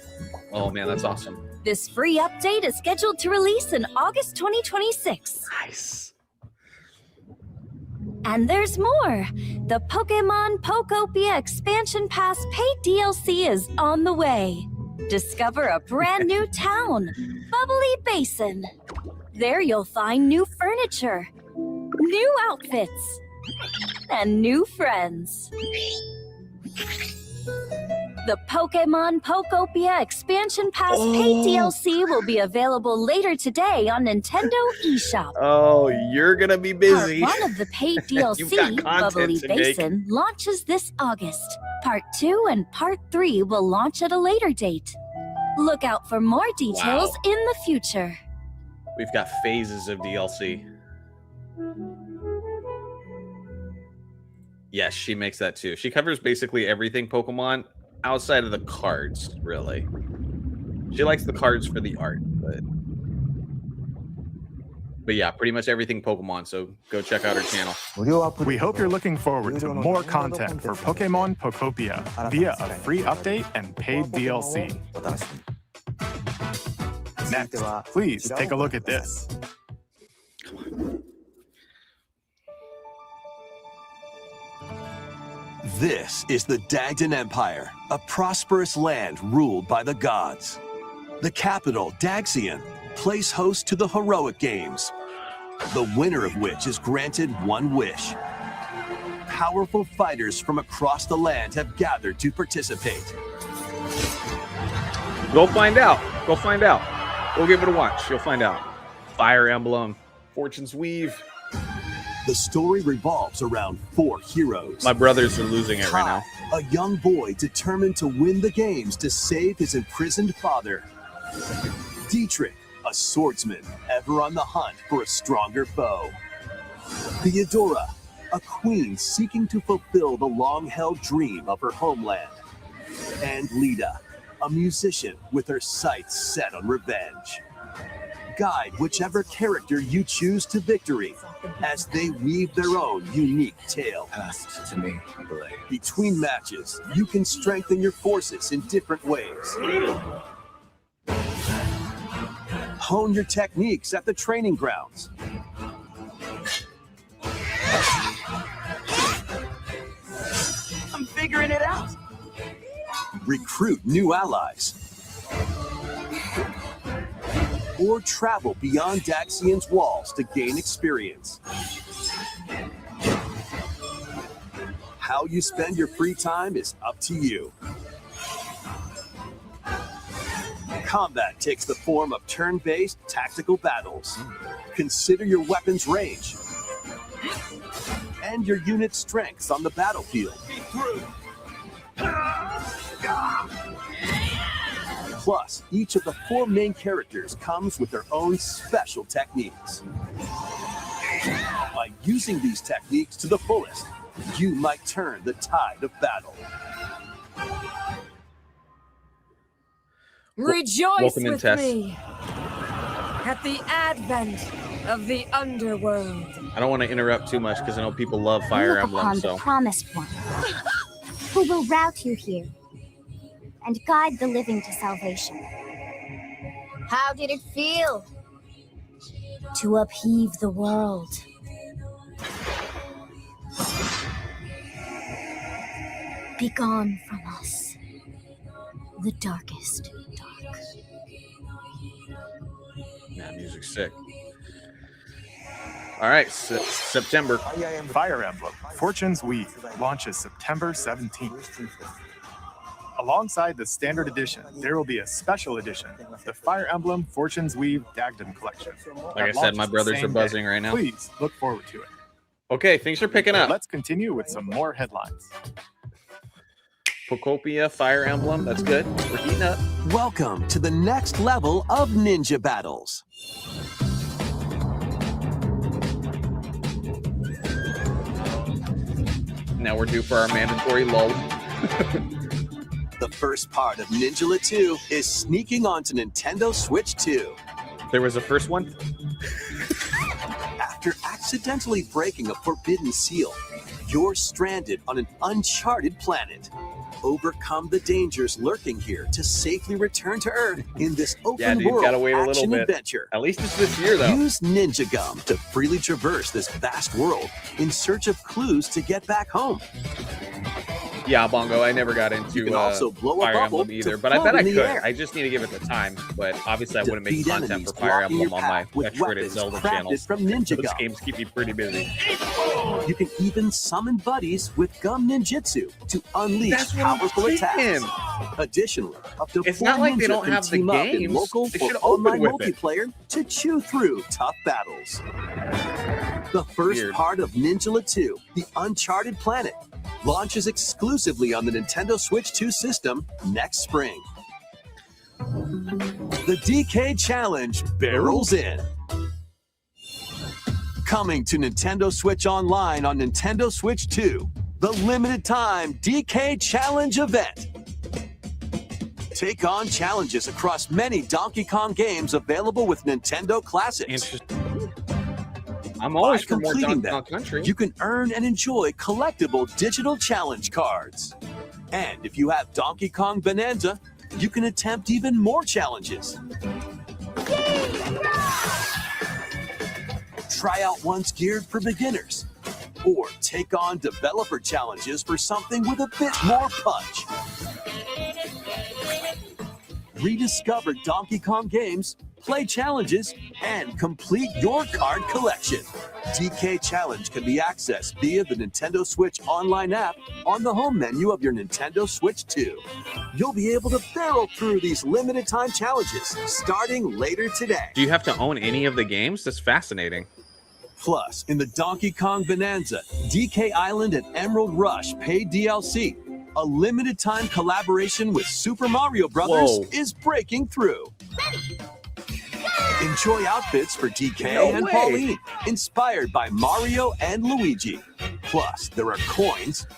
Oh man, that's awesome. This free update is scheduled to release in August 2026. Nice. And there's more. The Pokemon Pokopia Expansion Pass paid DLC is on the way. Discover a brand new town, Bubbly Basin. There you'll find new furniture, new outfits, and new friends. The Pokemon Pokopia Expansion Pass paid DLC will be available later today on Nintendo eShop. Oh, you're gonna be busy. Part 1 of the paid You've got DLC, content Bubbly to make. Basin, launches this August. Part 2 and Part 3 will launch at a later date. Look out for more details in the future. We've got phases of DLC. Yes, she makes that too. She covers basically everything Pokemon outside of the cards, really. She likes the cards for the art, but yeah, pretty much everything Pokemon, so go check out her channel. We hope you're looking forward to more content for Pokemon Pokopia via a free update and paid DLC. Next, please take a look at this. This is the Dagdan Empire, a prosperous land ruled by the gods. The capital, Daxian, plays host to the heroic games, the winner of which is granted one wish. Powerful fighters from across the land have gathered to participate. Go find out. Go find out. Go give it a watch. You'll find out. Fire Emblem, Fortune's Weave. The story revolves around 4 heroes. My brothers are losing it right now. A young boy determined to win the games to save his imprisoned father. Dietrich, a swordsman ever on the hunt for a stronger foe. Theodora, a queen seeking to fulfill the long-held dream of her homeland. And Lita, a musician with her sights set on revenge. Guide whichever character you choose to victory as they weave their own unique tale. Passed to me, Blade. Between matches, you can strengthen your forces in different ways. Hone your techniques at the training grounds. I'm figuring it out. Recruit new allies. Or travel beyond Daxian's walls to gain experience. How you spend your free time is up to you. Combat takes the form of turn-based tactical battles. Consider your weapon's range and your unit's strengths on the battlefield. Plus, each of the 4 main characters comes with their own special techniques. By using these techniques to the fullest, you might turn the tide of battle. Rejoice Welcome in, with Tess. me at the advent of the underworld. I don't want to interrupt too much because I know people love Fire Look Emblem. upon So the promised one, who will route you here and guide the living to salvation. How did it feel to upheave the world? Begone from us, the darkest dark. yeah, music's sick. All right, September. Fire Emblem Fortune's Weave launches September 17th. Alongside the standard edition, there will be a special edition, the Fire Emblem Fortune's Weave Dagden Collection. Like I said, my brothers are buzzing right now. Please look forward to it. Okay, things are picking up. Let's continue with some more headlines. Pocopia, Fire Emblem, that's good. We're heating up. Welcome to the next level of ninja battles. Now we're due for our mandatory lull. The first part of Ninja 2 is sneaking onto Nintendo Switch 2. There was a first one? After accidentally breaking a forbidden seal, you're stranded on an uncharted planet. Overcome the dangers lurking here to safely return to Earth in this open world gotta wait a little action bit. adventure. At least it's this year, though. Use Ninja Gum to freely traverse this vast world in search of clues to get back home. Yeah, Bongo, I never got into You can also blow a Fire bubble Emblem to either, but I float bet I in the could. air. I just need to give it the time, but obviously I wouldn't make Defeat content enemies for Fire blocking your Emblem on my path with Metroid and weapons Zelda crafted channels. from Ninja Those Gum. games keep me pretty busy. You can even summon buddies with Gum Ninjutsu to unleash That's what I'm powerful attacks. saying. Additionally, up to It's 4 not like they ninjas don't can have the team up in games. local They or should open online with it. multiplayer to chew through tough battles. The first Weird. part of Ninja 2, The Uncharted Planet, launches exclusively on the Nintendo Switch 2 system next spring. The DK Challenge barrels in. Coming to Nintendo Switch Online on Nintendo Switch 2, the limited time DK Challenge event. Take on challenges across many Donkey Kong games available with Nintendo Classics. Interesting. I'm always By for more completing Donkey Kong them, Country. you can earn and enjoy collectible digital challenge cards. And if you have Donkey Kong Bonanza, you can attempt even more challenges. Try out ones geared for beginners, or take on developer challenges for something with a bit more punch. Rediscover Donkey Kong games, play challenges, and complete your card collection. DK Challenge can be accessed via the Nintendo Switch Online app on the home menu of your Nintendo Switch 2. You'll be able to barrel through these limited time challenges starting later today. Do you have to own any of the games? That's fascinating. Plus, in the Donkey Kong Bonanza, DK Island and Emerald Rush paid DLC, a limited time collaboration with Super Mario Brothers Whoa. is breaking through. Enjoy outfits for DK No and way. Pauline, inspired by Mario and Luigi. Plus, there are coins,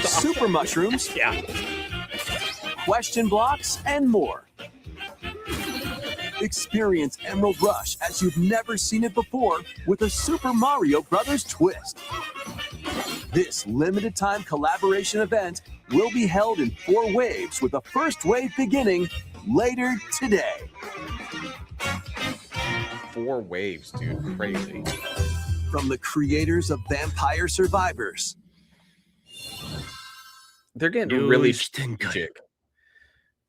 super mushrooms, Yeah. question blocks, and more. Experience Emerald Rush as you've never seen it before with a Super Mario Brothers twist. This limited time collaboration event will be held in 4 waves with the first wave beginning later today. 4 waves, dude. Crazy. From the creators of Vampire Survivors. They're getting really strategic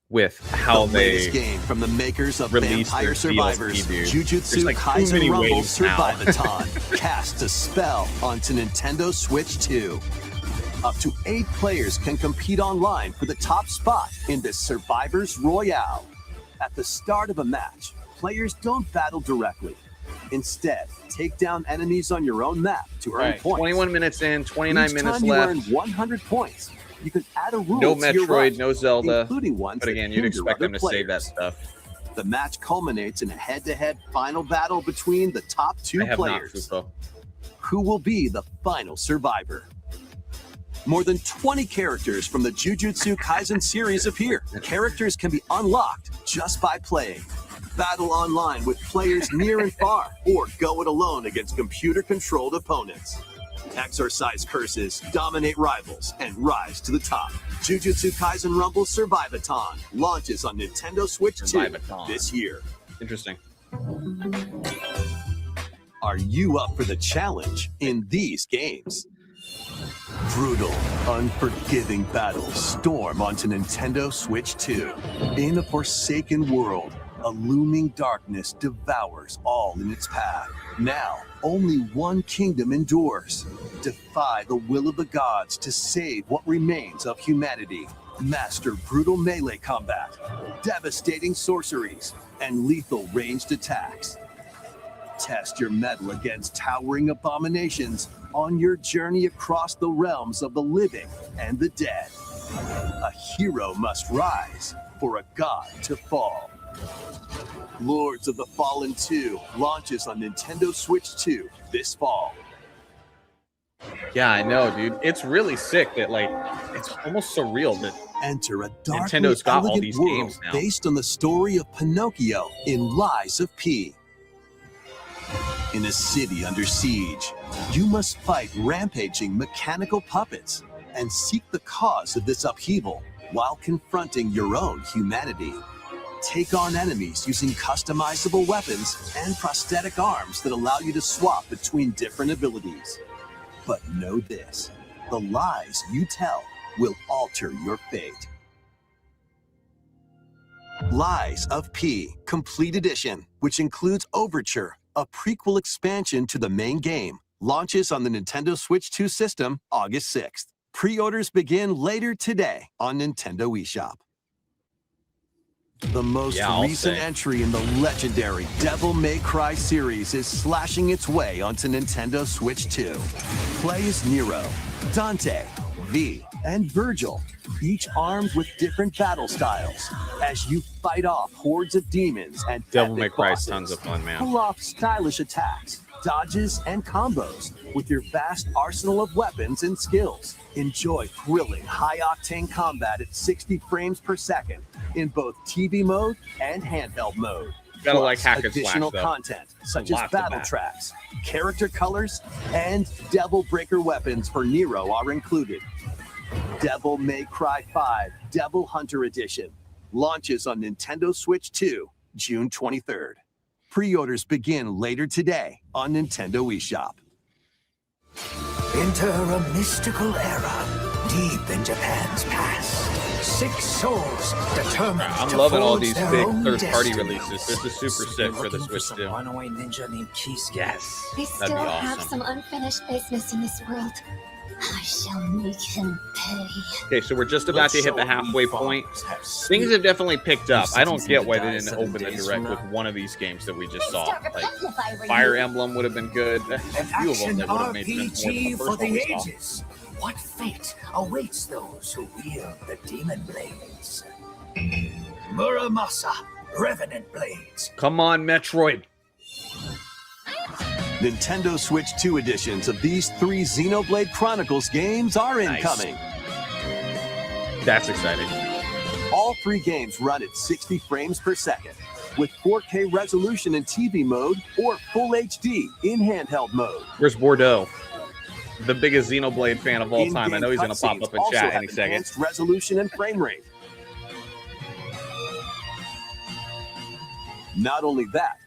with how the they latest game from the makers of release Vampire their Survivors, DLC, dude. There's Jujutsu like too Kaisen many Rumble waves now. Survivathon casts a spell onto Nintendo Switch 2. Up to 8 players can compete online for the top spot in this Survivors Royale. At the start of a match, players don't battle directly. Instead, take down enemies on your own map to earn points. 21 minutes in, 29 Each minutes time you left. earn 100 points. You can add a rule No to your Metroid, run, no Zelda. including ones But again, that you'd hinder expect them other to save that players. stuff. The match culminates in a head-to-head final battle between the top 2 I have players. not, Fuko. Who will be the final survivor? More than 20 characters from the Jujutsu Kaisen series appear. Characters can be unlocked just by playing. Battle online with players near and far, or go it alone against computer-controlled opponents. Exorcise curses, dominate rivals, and rise to the top. Jujutsu Kaisen Rumble Survivathon launches on Nintendo Switch 2 Survivathon. this year. Interesting. Are you up for the challenge in these games? Brutal, unforgiving battles storm onto Nintendo Switch 2. In a forsaken world, a looming darkness devours all in its path. Now, only one kingdom endures. Defy the will of the gods to save what remains of humanity. Master brutal melee combat, devastating sorceries, and lethal ranged attacks. Test your mettle against towering abominations on your journey across the realms of the living and the dead. A hero must rise for a god to fall. Lords of the Fallen 2 launches on Nintendo Switch 2 this fall. Yeah, I know, dude. It's really sick that, like, it's almost surreal that Enter a dark Nintendo's got all elegant these world games now. based on the story of Pinocchio in Lies of P. In a city under siege, you must fight rampaging mechanical puppets and seek the cause of this upheaval while confronting your own humanity. Take on enemies using customizable weapons and prosthetic arms that allow you to swap between different abilities. But know this, the lies you tell will alter your fate. Lies of P Complete Edition, which includes Overture, a prequel expansion to the main game, launches on the Nintendo Switch 2 system August 6th. Pre-orders begin later today on Nintendo eShop. The most recent entry in the legendary Devil May Cry series is slashing its way onto Nintendo Switch 2. Play as Nero, Dante, V, and Virgil, each armed with different battle styles, as you fight off hordes of demons and Devil May epic Cry is bosses. tons of fun, man. Pull off stylish attacks, dodges, and combos with your vast arsenal of weapons and skills. Enjoy thrilling, high-octane combat at 60 frames per second in both TV mode and handheld mode. Gotta Plus, like hack and slash, additional though. content such as Lots of battle that. tracks, character colors, and Devil Breaker weapons for Nero are included. Devil May Cry 5 Devil Hunter Edition launches on Nintendo Switch 2 June 23rd. Pre-orders begin later today on Nintendo eShop. Enter a mystical era deep in Japan's past. 6 souls determined I'm to loving all forge these their big own third-party destiny. releases. This is super sick for the Looking Switch some 2. runaway ninja named Kisuke. Yes, I that'd still be have awesome. some unfinished business in this world. I shall make him pay. Okay, so we're just about to hit the halfway point. Things have definitely picked up. I don't get why they didn't open the direct with one of these games that we just saw. Like Fire Emblem would have been good. A An few of them action that would have made sense more than RPG the for first the one we saw. ages. What fate awaits those who wield the demon blades? Muramasa, Revenant Blades. Come on, Metroid. Nintendo Switch 2 editions of these 3 Xenoblade Chronicles games are incoming. That's exciting. All 3 games run at 60 frames per second, with 4K resolution in TV mode or Full HD in handheld mode. Where's Bordeaux? The biggest Xenoblade fan of all time. I In-game know he's going to pop cutscenes up in also chat have any second. enhanced resolution and frame rate. Not only that,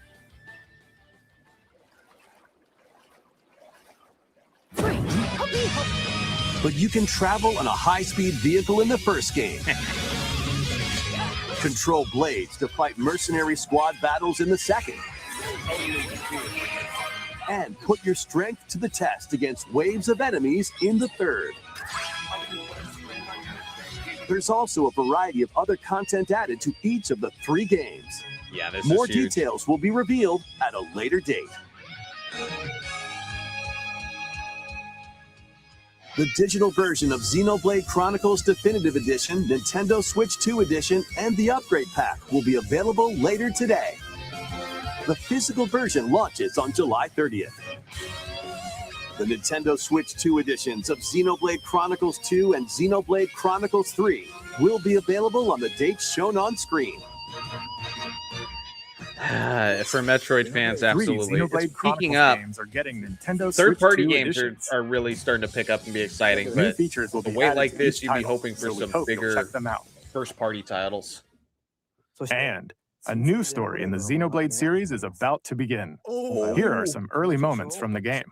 But you can travel on a high-speed vehicle in the first game. Control blades to fight mercenary squad battles in the second. And put your strength to the test against waves of enemies in the third. There's also a variety of other content added to each of the 3 games. Yeah, this More is huge. details will be revealed at a later date. The digital version of Xenoblade Chronicles Definitive Edition, Nintendo Switch 2 Edition, and the Upgrade Pack will be available later today. The physical version launches on July 30th. The Nintendo Switch 2 editions of Xenoblade Chronicles 2 and Xenoblade Chronicles 3 will be available on the dates shown on screen. For Metroid fans, absolutely. Xenoblade Speaking Chronicles up, games are getting Nintendo third-party Switch 2 games editions. are really starting to pick up and be exciting. New But features will a be way added like to this, each you'd be title, hoping for so we some hope you'll bigger check them out. first-party titles. And a new story in the Xenoblade series is about to begin. Here are some early moments from the game.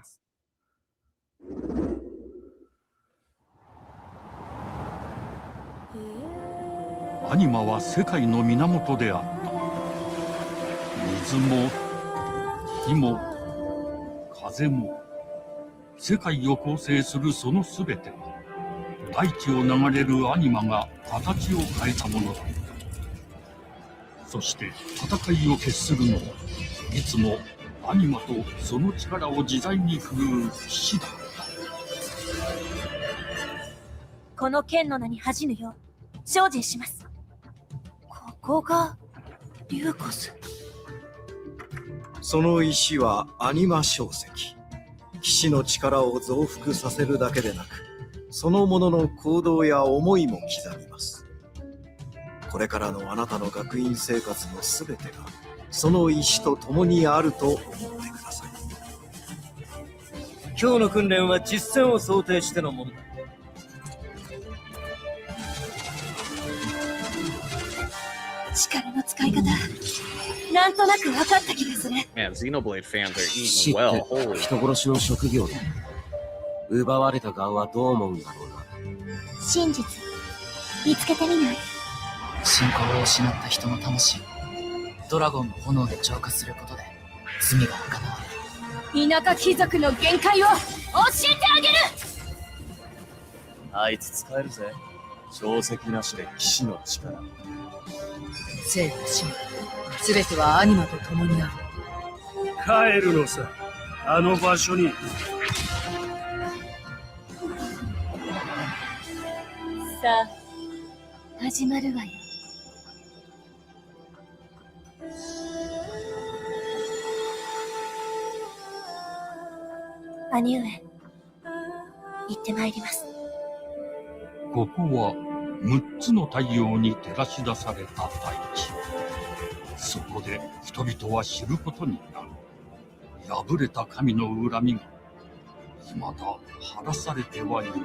アニマは世界の源であった。水も火も風も世界を構成するそのすべては大地を流れるアニマが形を変えたものだ。そして戦いを決するのはいつもアニマとその力を自在に振るう騎士だった。この剣の名に恥じぬよう精進します。ここがリューコス。その石はアニマ晶石。騎士の力を増幅させるだけでなく、そのものの行動や思いも刻みます。これからのあなたの学院生活のすべてが、その石と共にあると思ってください。今日の訓練は実戦を想定してのものだ。力の使い方、なんとなく分かった気がする。Man, Xenoblade fans are eating well. Holy. 人殺しの職業だ。奪われた側はどう思うんだろうな。真実、見つけてみない？信仰を失った人の魂をドラゴンの炎で浄化することで罪が深まる。田舎貴族の限界を教えてあげる。あいつ使えるぜ。定石なしで騎士の力。生と死、すべてはアニマと共にある。帰るのさ、あの場所に。さあ、始まるわよ。兄上、行ってまいります。ここは6つの太陽に照らし出された大地。そこで人々は知ることになる。破れた神の恨みが未だ晴らされてはいないこと。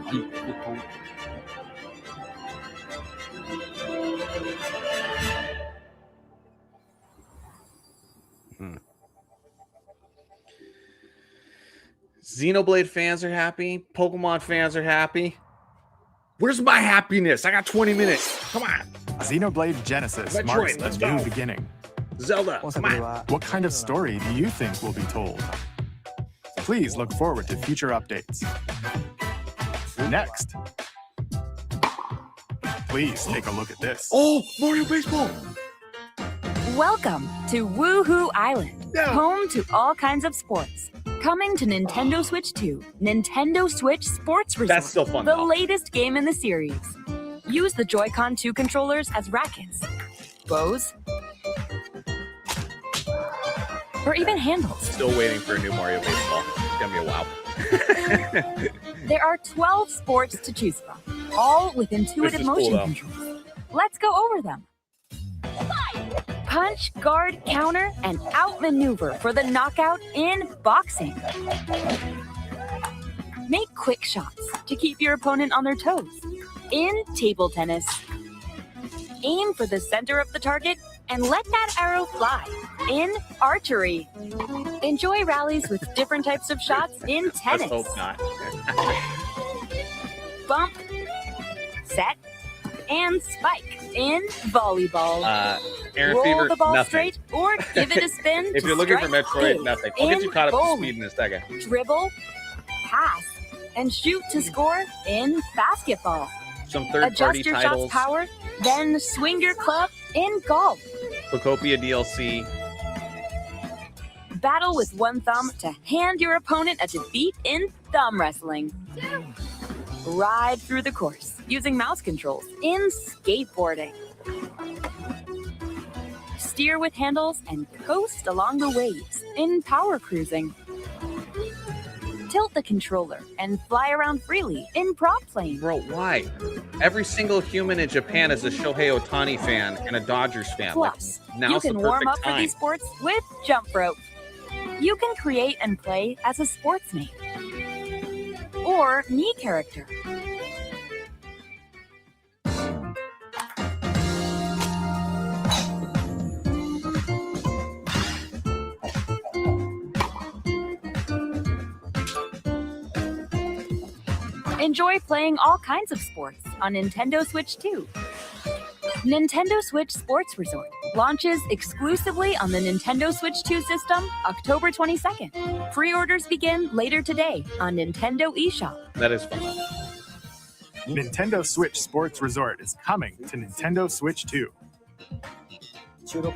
Xenoblade fans are happy. Pokemon fans are happy. Where's my happiness? I got 20 minutes. Come on. Xenoblade Genesis Metroid, marks let's the new go. beginning. Zelda, come on. What kind of story do you think will be told? Please look forward to future updates. Next, please take a look at this. Oh, Mario Baseball. Welcome to Woohoo Island, home to all kinds of sports. Coming to Nintendo Switch 2, Nintendo Switch Sports Resort. That's still fun, the though. latest game in the series. Use the Joy-Con 2 controllers as rackets, bows, or even handles. Still waiting for a new Mario Baseball. It's gonna be a while. There are 12 sports to choose from, all with intuitive motion cool, controls. Let's go over them. Punch, guard, counter, and outmaneuver for the knockout in boxing. Make quick shots to keep your opponent on their toes. In table tennis, aim for the center of the target and let that arrow fly. In archery, enjoy rallies with different types of shots in tennis. Let's hope not. bump, set, and spike in volleyball. Aaron Roll Fever, the ball nothing. straight or give it a spin. If to you're looking for strike Metroid, big nothing. I'll get you in caught up to bowling. speed in a second. Dribble, pass, and shoot to score in basketball. Some Adjust third-party your titles. shot's power, then swing your club in golf. Pocopia DLC. Battle with one thumb to hand your opponent a defeat in thumb wrestling. Ride through the course using mouse controls in skateboarding. Steer with handles and coast along the waves in power cruising. Tilt the controller and fly around freely in prop plane. Bro, why? Every single human in Japan is a Shohei Ohtani fan and a Dodgers fan. Plus, like, now's you can the warm perfect up time. for these sports with jump rope. You can create and play as a sportsmate or Mii character. Enjoy playing all kinds of sports on Nintendo Switch 2. Nintendo Switch Sports Resort launches exclusively on the Nintendo Switch 2 system October 22nd. Pre-orders begin later today on Nintendo eShop. That is fun. Nintendo Switch Sports Resort is coming to Nintendo Switch 2.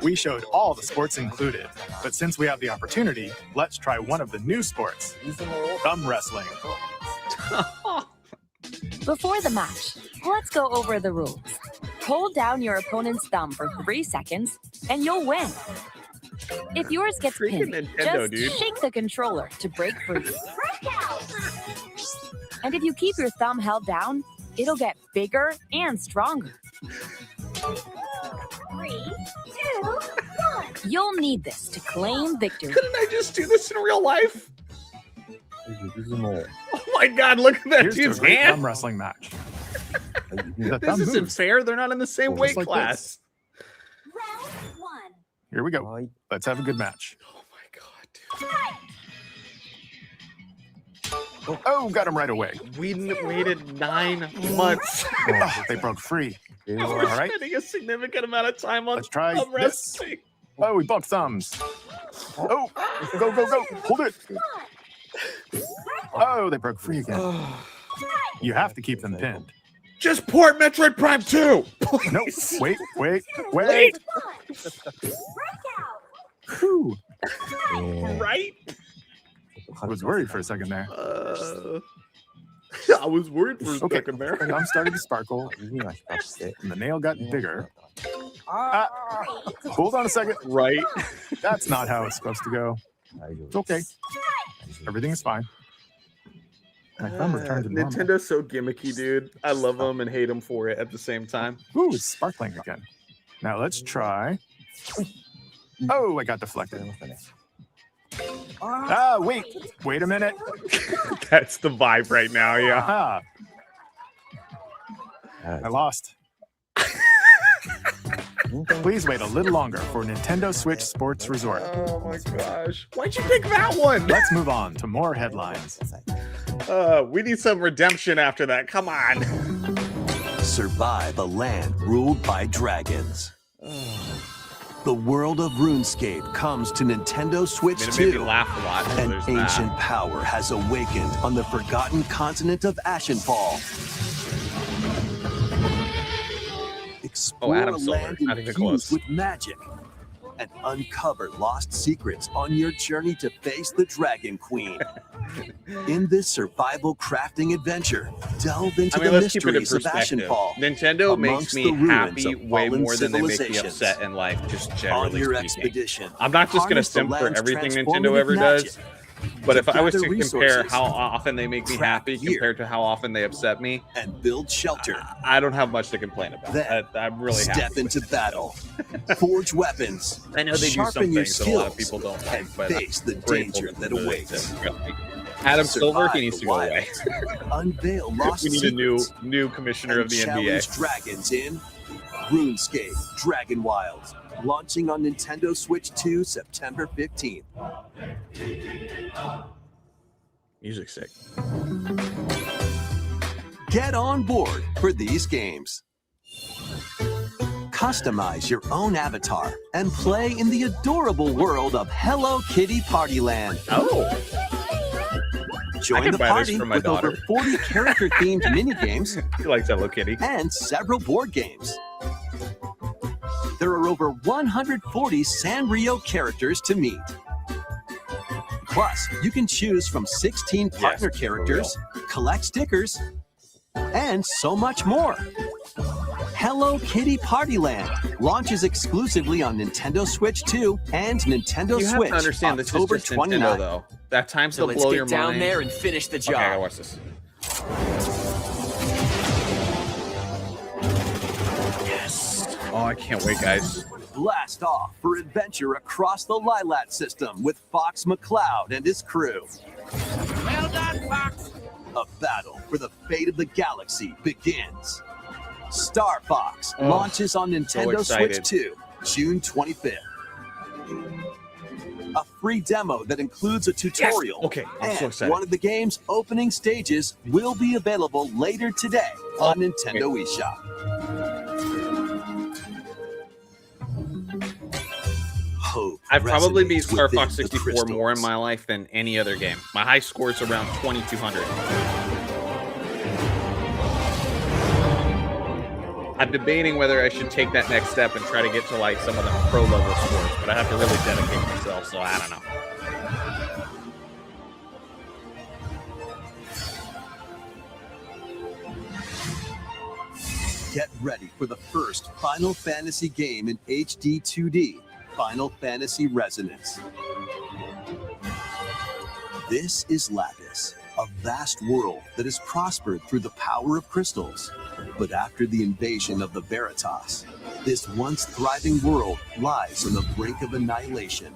We showed all the sports included, but since we have the opportunity, let's try one of the new sports, thumb wrestling. Before the match, let's go over the rules. Hold down your opponent's thumb for 3 seconds, and you'll win. If yours gets pinned, Nintendo, just dude. shake the controller to break free. And if you keep your thumb held down, it'll get bigger and stronger. 3, 2, 1. You'll need this to claim victory. Couldn't I just do this in real life? Oh my god, look at that Here's to dude's a great hand. thumb wrestling match. The This thumb isn't moves. fair. They're not in the same Just weight like class. Round 1. Here we go. Let's have a good match. Oh, got him right away. We waited 9 months. Oh, they broke free. We're All right, spending a significant amount of time on let's try thumb this. wrestling. Oh, we bumped thumbs. Oh, go, go, go. Hold it. Oh, they broke free again. You have to keep them pinned. Just port Metroid Prime 2. No, wait. Whew. Right? I was worried for a second there. I was worried for a Okay, second there. the thumb started to sparkle, and the nail got bigger. Hold on a second. Right? That's not how it's supposed to go. It's okay. Everything is fine. My thumb returned to normal. Nintendo's so gimmicky, dude. I love them and hate them for it at the same time. Ooh, it's sparkling again. Now let's try. Oh, I got deflected. Wait a minute. That's the vibe right now, yeah. Aha. I lost. Please wait a little longer for Nintendo Switch Sports Resort. Oh my gosh. Why'd you pick that one? Let's move on to more headlines. We need some redemption after that. Come on. Survive a land ruled by dragons. The world of RuneScape comes to Nintendo Switch It made me 2. laugh a lot. An There's ancient that. power has awakened on the forgotten continent of Ashenfall. Explore Adam a Silver, land not even infused close. with magic and uncover lost secrets on your journey to face the Dragon Queen. In this survival crafting adventure, delve into the let's keep it in mysteries of perspective. Ashenfall. Nintendo makes amongst me the ruins happy of way fallen more than they make me civilizations. upset in life, just On generally your speaking. expedition, I'm not just going to harness the simp for land's everything Nintendo transformative ever magic. does. But if I was to gather compare resources, how often they make me craft happy gear, compared to how often they upset me, and build shelter. I don't have much to complain about. Then I'm really step happy. into battle, forge weapons. I know they do sharpen some your things that a lot of skills, people don't like, and but face the I'm grateful danger that to- awaits. Adam Silver, Survive he needs the to go away. wilds. Unveil lost We need a secrets new commissioner and of the challenge NBA. dragons in RuneScape Dragon Wilds, launching on Nintendo Switch 2 September 15th. Music sick. Get on board for these games. Customize your own avatar and play in the adorable world of Hello Kitty Partyland. Oh. Join the party with over 40 character-themed minigames. She likes Hello Kitty. And several board games. There are over 140 Sanrio characters to meet. Plus, you can choose from 16 partner characters, collect stickers, and so much more. Hello Kitty Partyland launches exclusively on Nintendo Switch 2 and Nintendo You Switch have to understand October this is just 29. Nintendo, though. That time's So still let's blow get your down mind. there and finish the job. Okay, I gotta watch this. Yes. Oh, I can't wait, guys. Blast off for adventure across the Lilat system with Fox McCloud and his crew. Well done, Fox. A battle for the fate of the galaxy begins. Star Fox Oh, launches on Nintendo excited. Switch 2, June 25th. A free demo that includes a tutorial. Yes! Okay, I'm so and excited. one of the game's opening stages will be available later today on Nintendo eShop. Hope I've probably beat resonates Star within Fox the 64 more in crystals. my life than any other game. My high score is around 2,200. I'm debating whether I should take that next step and try to get to like some of the pro level scores, but I have to really dedicate myself, so I don't know. Get ready for the first Final Fantasy game in HD 2D, Final Fantasy Resonance. This is Lapis, a vast world that has prospered through the power of crystals. But after the invasion of the Veritas, this once thriving world lies on the brink of annihilation.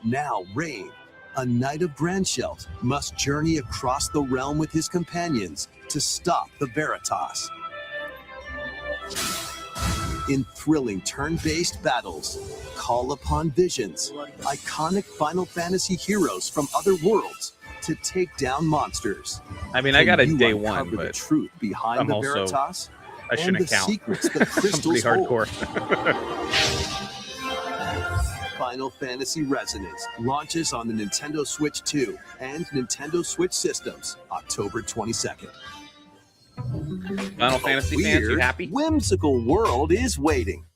Now Rain, a knight of Grandshelt, must journey across the realm with his companions to stop the Veritas. In thrilling turn-based battles, call upon visions, iconic Final Fantasy heroes from other worlds to take down monsters. I mean, I got a Can you day uncover one, the but truth behind I'm the also- Veritas I shouldn't and the count. secrets the I'm crystals pretty hold. hardcore. Final Fantasy Resonance launches on the Nintendo Switch 2 and Nintendo Switch systems October 22nd. Final Fantasy fans, you Weird, happy? whimsical world is waiting.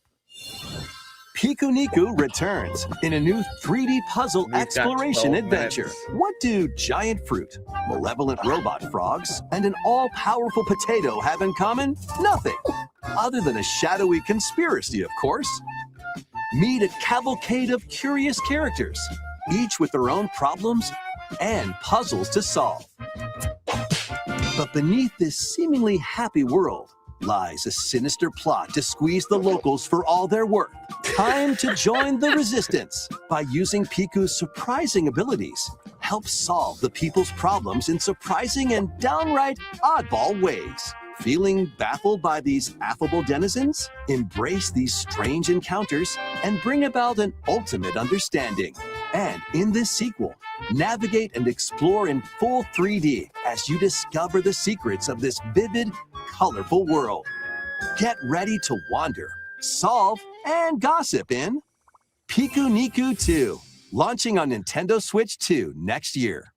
Piku Niku returns in a new 3D puzzle We've got exploration 12 adventure. minutes. What do giant fruit, malevolent robot frogs, and an all-powerful potato have in common? Nothing, other than a shadowy conspiracy, of course. Meet a cavalcade of curious characters, each with their own problems and puzzles to solve. But beneath this seemingly happy world lies a sinister plot to squeeze the locals for all their worth. Time to join the resistance by using Piku's surprising abilities. Help solve the people's problems in surprising and downright oddball ways. Feeling baffled by these affable denizens? Embrace these strange encounters and bring about an ultimate understanding. And in this sequel, navigate and explore in full 3D as you discover the secrets of this vivid, colorful world. Get ready to wander, solve, and gossip in Piku Niku 2, launching on Nintendo Switch 2 next year.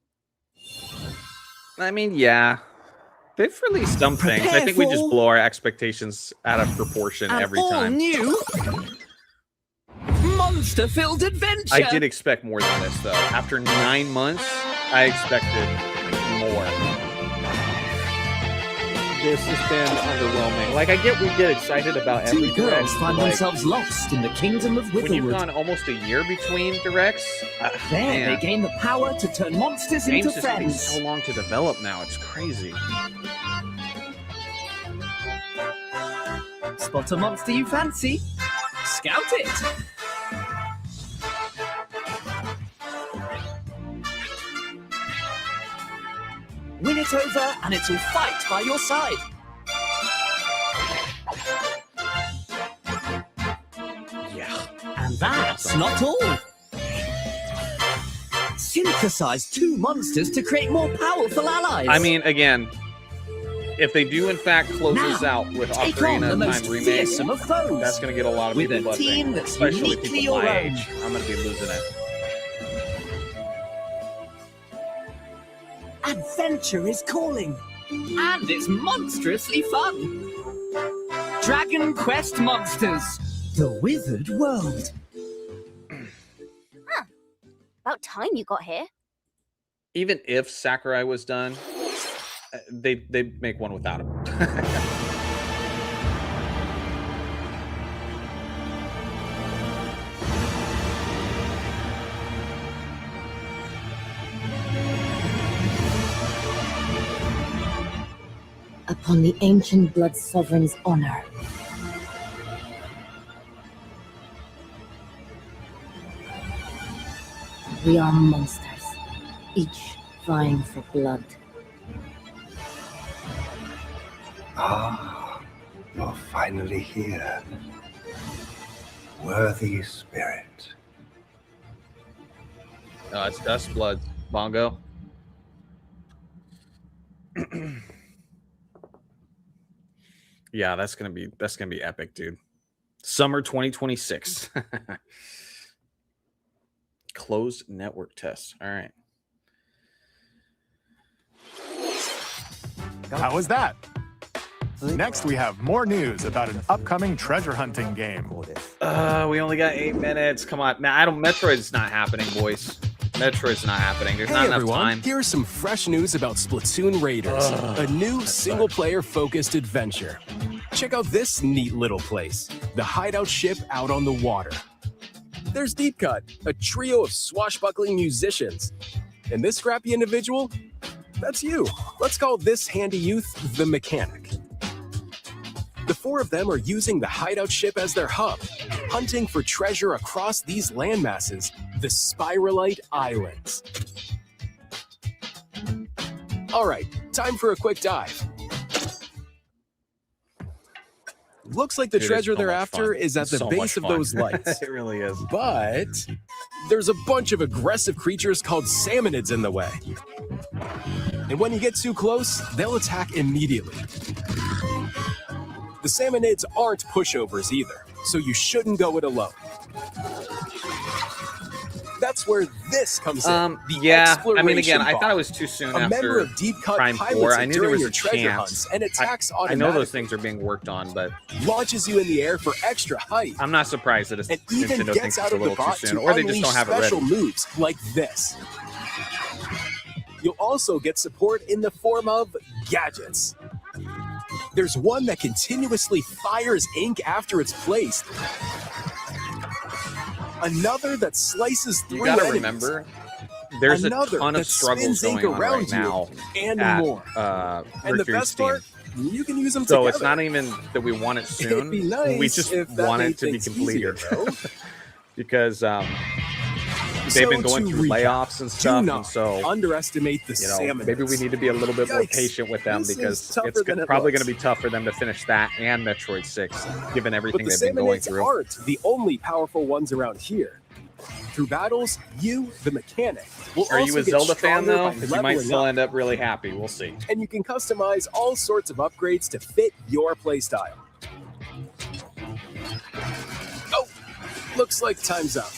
I mean, yeah. They've released some things. I think we just blow our expectations out of proportion every time. New monster-filled adventure. I did expect more than this, though. After 9 months, I expected more. This has been underwhelming. Like, I get we get excited about every Two girls direct, find but, like, themselves lost in the kingdom of when you've Witherwood. gone almost a year between directs, There, man, they gain the power to turn monsters games into just take friends. so long to develop now. It's crazy. Spot a monster you fancy? Scout it! Win it over and it'll fight by your side. Yeah. And that's not all. Synthesize two monsters to create more powerful allies. I mean, again, If they do in fact close this out with take on Ocarina the of most Time remake, fearsome of foes. that's going to get a lot of With people a team buzzing, that's especially uniquely people your my own. age. I'm going to be losing it. Adventure is calling. And it's monstrously fun. Dragon Quest Monsters. The Wizard World. About time you got here. Even if Sakurai was done, they'd make one without him. Upon the ancient blood sovereign's honor. We are monsters, each vying for blood. Ah, you're finally here. Worthy spirit. No, it's Dust Blood. Bongo. Yeah, that's gonna be epic, dude. Summer 2026. Closed network test. All right. How was that? Next, we have more news about an upcoming treasure hunting game. We only got 8 minutes. Come on, man. Metroid's not happening, boys. Metroid's not happening. There's not enough time. Here's some fresh news about Splatoon Raiders, a new single-player focused adventure. Check out this neat little place, the hideout ship out on the water. There's Deep Cut, a trio of swashbuckling musicians. And this scrappy individual? That's you. Let's call this handy youth the mechanic. The four of them are using the hideout ship as their hub, hunting for treasure across these landmasses, the Spiralite Islands. All right, time for a quick dive. Looks like the Dude, treasure it's so they're much after fun. is at It's the so base much of fun. those lights. It really is. But there's a bunch of aggressive creatures called salmonids in the way. And when you get too close, they'll attack immediately. The salmonids aren't pushovers either, so you shouldn't go it alone. That's where this comes in. Yeah, I mean, again, exploration I thought bar. it was too soon A after member of Deep Cut Prime 4. pilots I it knew there during was your a treasure chance. hunts and attacks I know automatically. those things are being worked on, but Launches you in the air for extra height. I'm not surprised that And even Nintendo gets thinks out it's a of the little too bot soon, to or they just unleash don't have it special ready. moves like this. You'll also get support in the form of gadgets. There's one that continuously fires ink after it's placed. Another that slices through You gotta enemies. remember, there's Another a ton that of struggles spins ink going on right around you, now and at more. And the Mercury best Steam. part, you can use them So together. it's not even that we want it soon. It'd be nice We just if that want made it to be things easier, completed. Because they've So been going to through recap, layoffs and do stuff, not and so underestimate the salmon. maybe we need to be a little bit more Yikes. patient with them This is because tougher it's than it probably looks. going to be tough for them to finish that and Metroid 6, given But everything the they've been going salmonids through. aren't the only powerful ones around here. Through battles, you, the mechanic, will Are also you a get Zelda fan stronger though? by Because you might leveling still up. end up really happy. We'll see. And you can customize all sorts of upgrades to fit your playstyle. Oh, looks like time's up.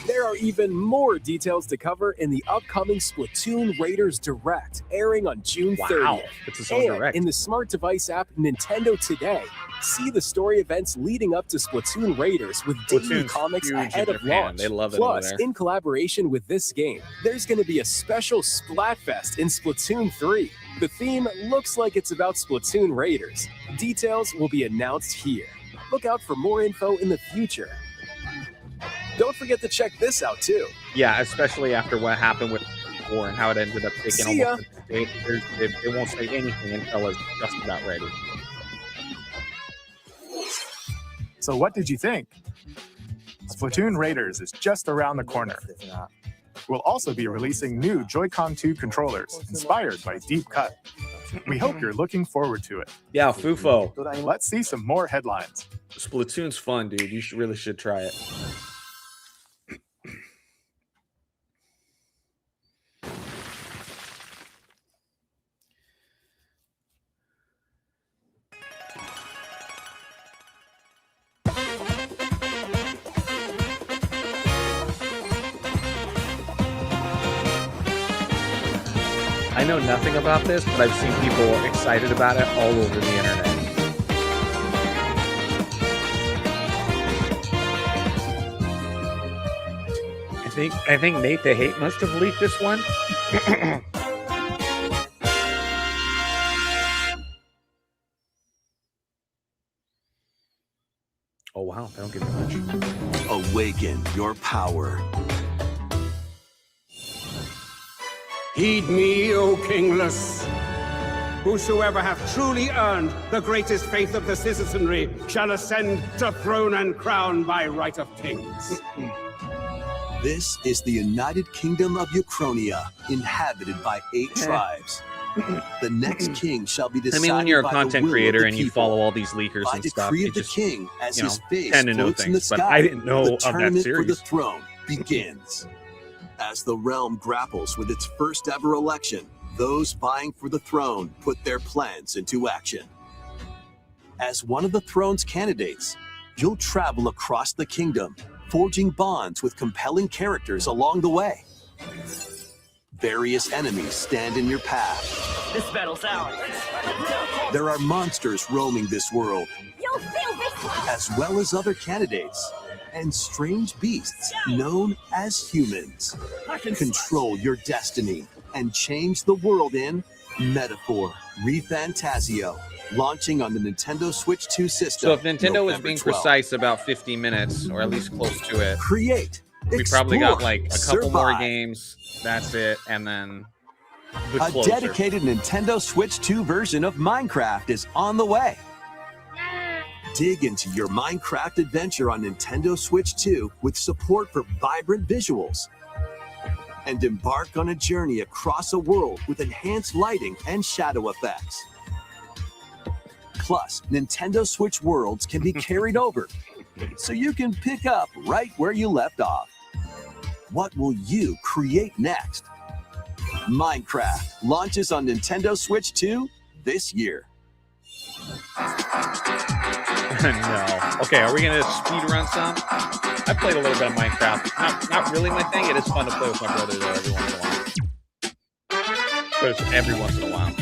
There are even more details to cover in the upcoming Splatoon Raiders Direct, airing on June 30th. Wow, it's its own And Direct. in the smart device app Nintendo Today, see the story events leading up to Splatoon Raiders with daily Splatoon's comics huge ahead in of Japan. launch. They love it over Plus, there. in collaboration with this game, there's going to be a special Splatfest in Splatoon 3. The theme looks like it's about Splatoon Raiders. Details will be announced here. Look out for more info in the future. Don't forget to check this out too. Yeah, especially after what happened with 4 and how it ended up taking See ya. almost a day. They won't say anything until it's just about ready. So what did you think? Splatoon Raiders is just around the corner. We'll also be releasing new Joy-Con 2 controllers inspired by Deep Cut. We hope you're looking forward to it. Yeah, Fufo. Let's see some more headlines. Splatoon's fun, dude. You really should try it. know nothing about this, but I've seen people excited about it all over the internet. I think Nate the Hate must have leaked this one. Oh wow, they don't give me much. Awaken your power. Heed me, O kingless. Whosoever hath truly earned the greatest faith of the citizenry shall ascend to throne and crown by right of kings. This is the United Kingdom of Uchronia, inhabited by 8 tribes. The next king shall be decided. I mean, when you're a by content the will creator of the and you people. follow all these leakers By and stuff, decree you of the just, king, as you know, his face tend to know floats in the things, but sky, I didn't know the of that tournament for the series. throne begins. As the realm grapples with its first ever election, those vying for the throne put their plans into action. As one of the throne's candidates, you'll travel across the kingdom, forging bonds with compelling characters along the way. Various enemies stand in your path. This battle's ours. There are monsters roaming this world, You'll feel this one! as well as other candidates, and strange beasts known as humans. Control your destiny and change the world in Metaphor ReFantazio, launching on the Nintendo Switch 2 system. So if Nintendo was November being 12th. precise about 50 minutes, or at least close to it, Create, we probably got explore, like a couple more survive. games. That's it, and then the A closer. dedicated Nintendo Switch 2 version of Minecraft is on the way. Dig into your Minecraft adventure on Nintendo Switch 2 with support for vibrant visuals. And embark on a journey across a world with enhanced lighting and shadow effects. Plus, Nintendo Switch worlds can be carried over, so you can pick up right where you left off. What will you create next? Minecraft launches on Nintendo Switch 2 this year. No. Okay, are we gonna speed run some? I played a little bit of Minecraft. Not really my thing. It is fun to play with my brother though every once in a while. But it's every once in a while.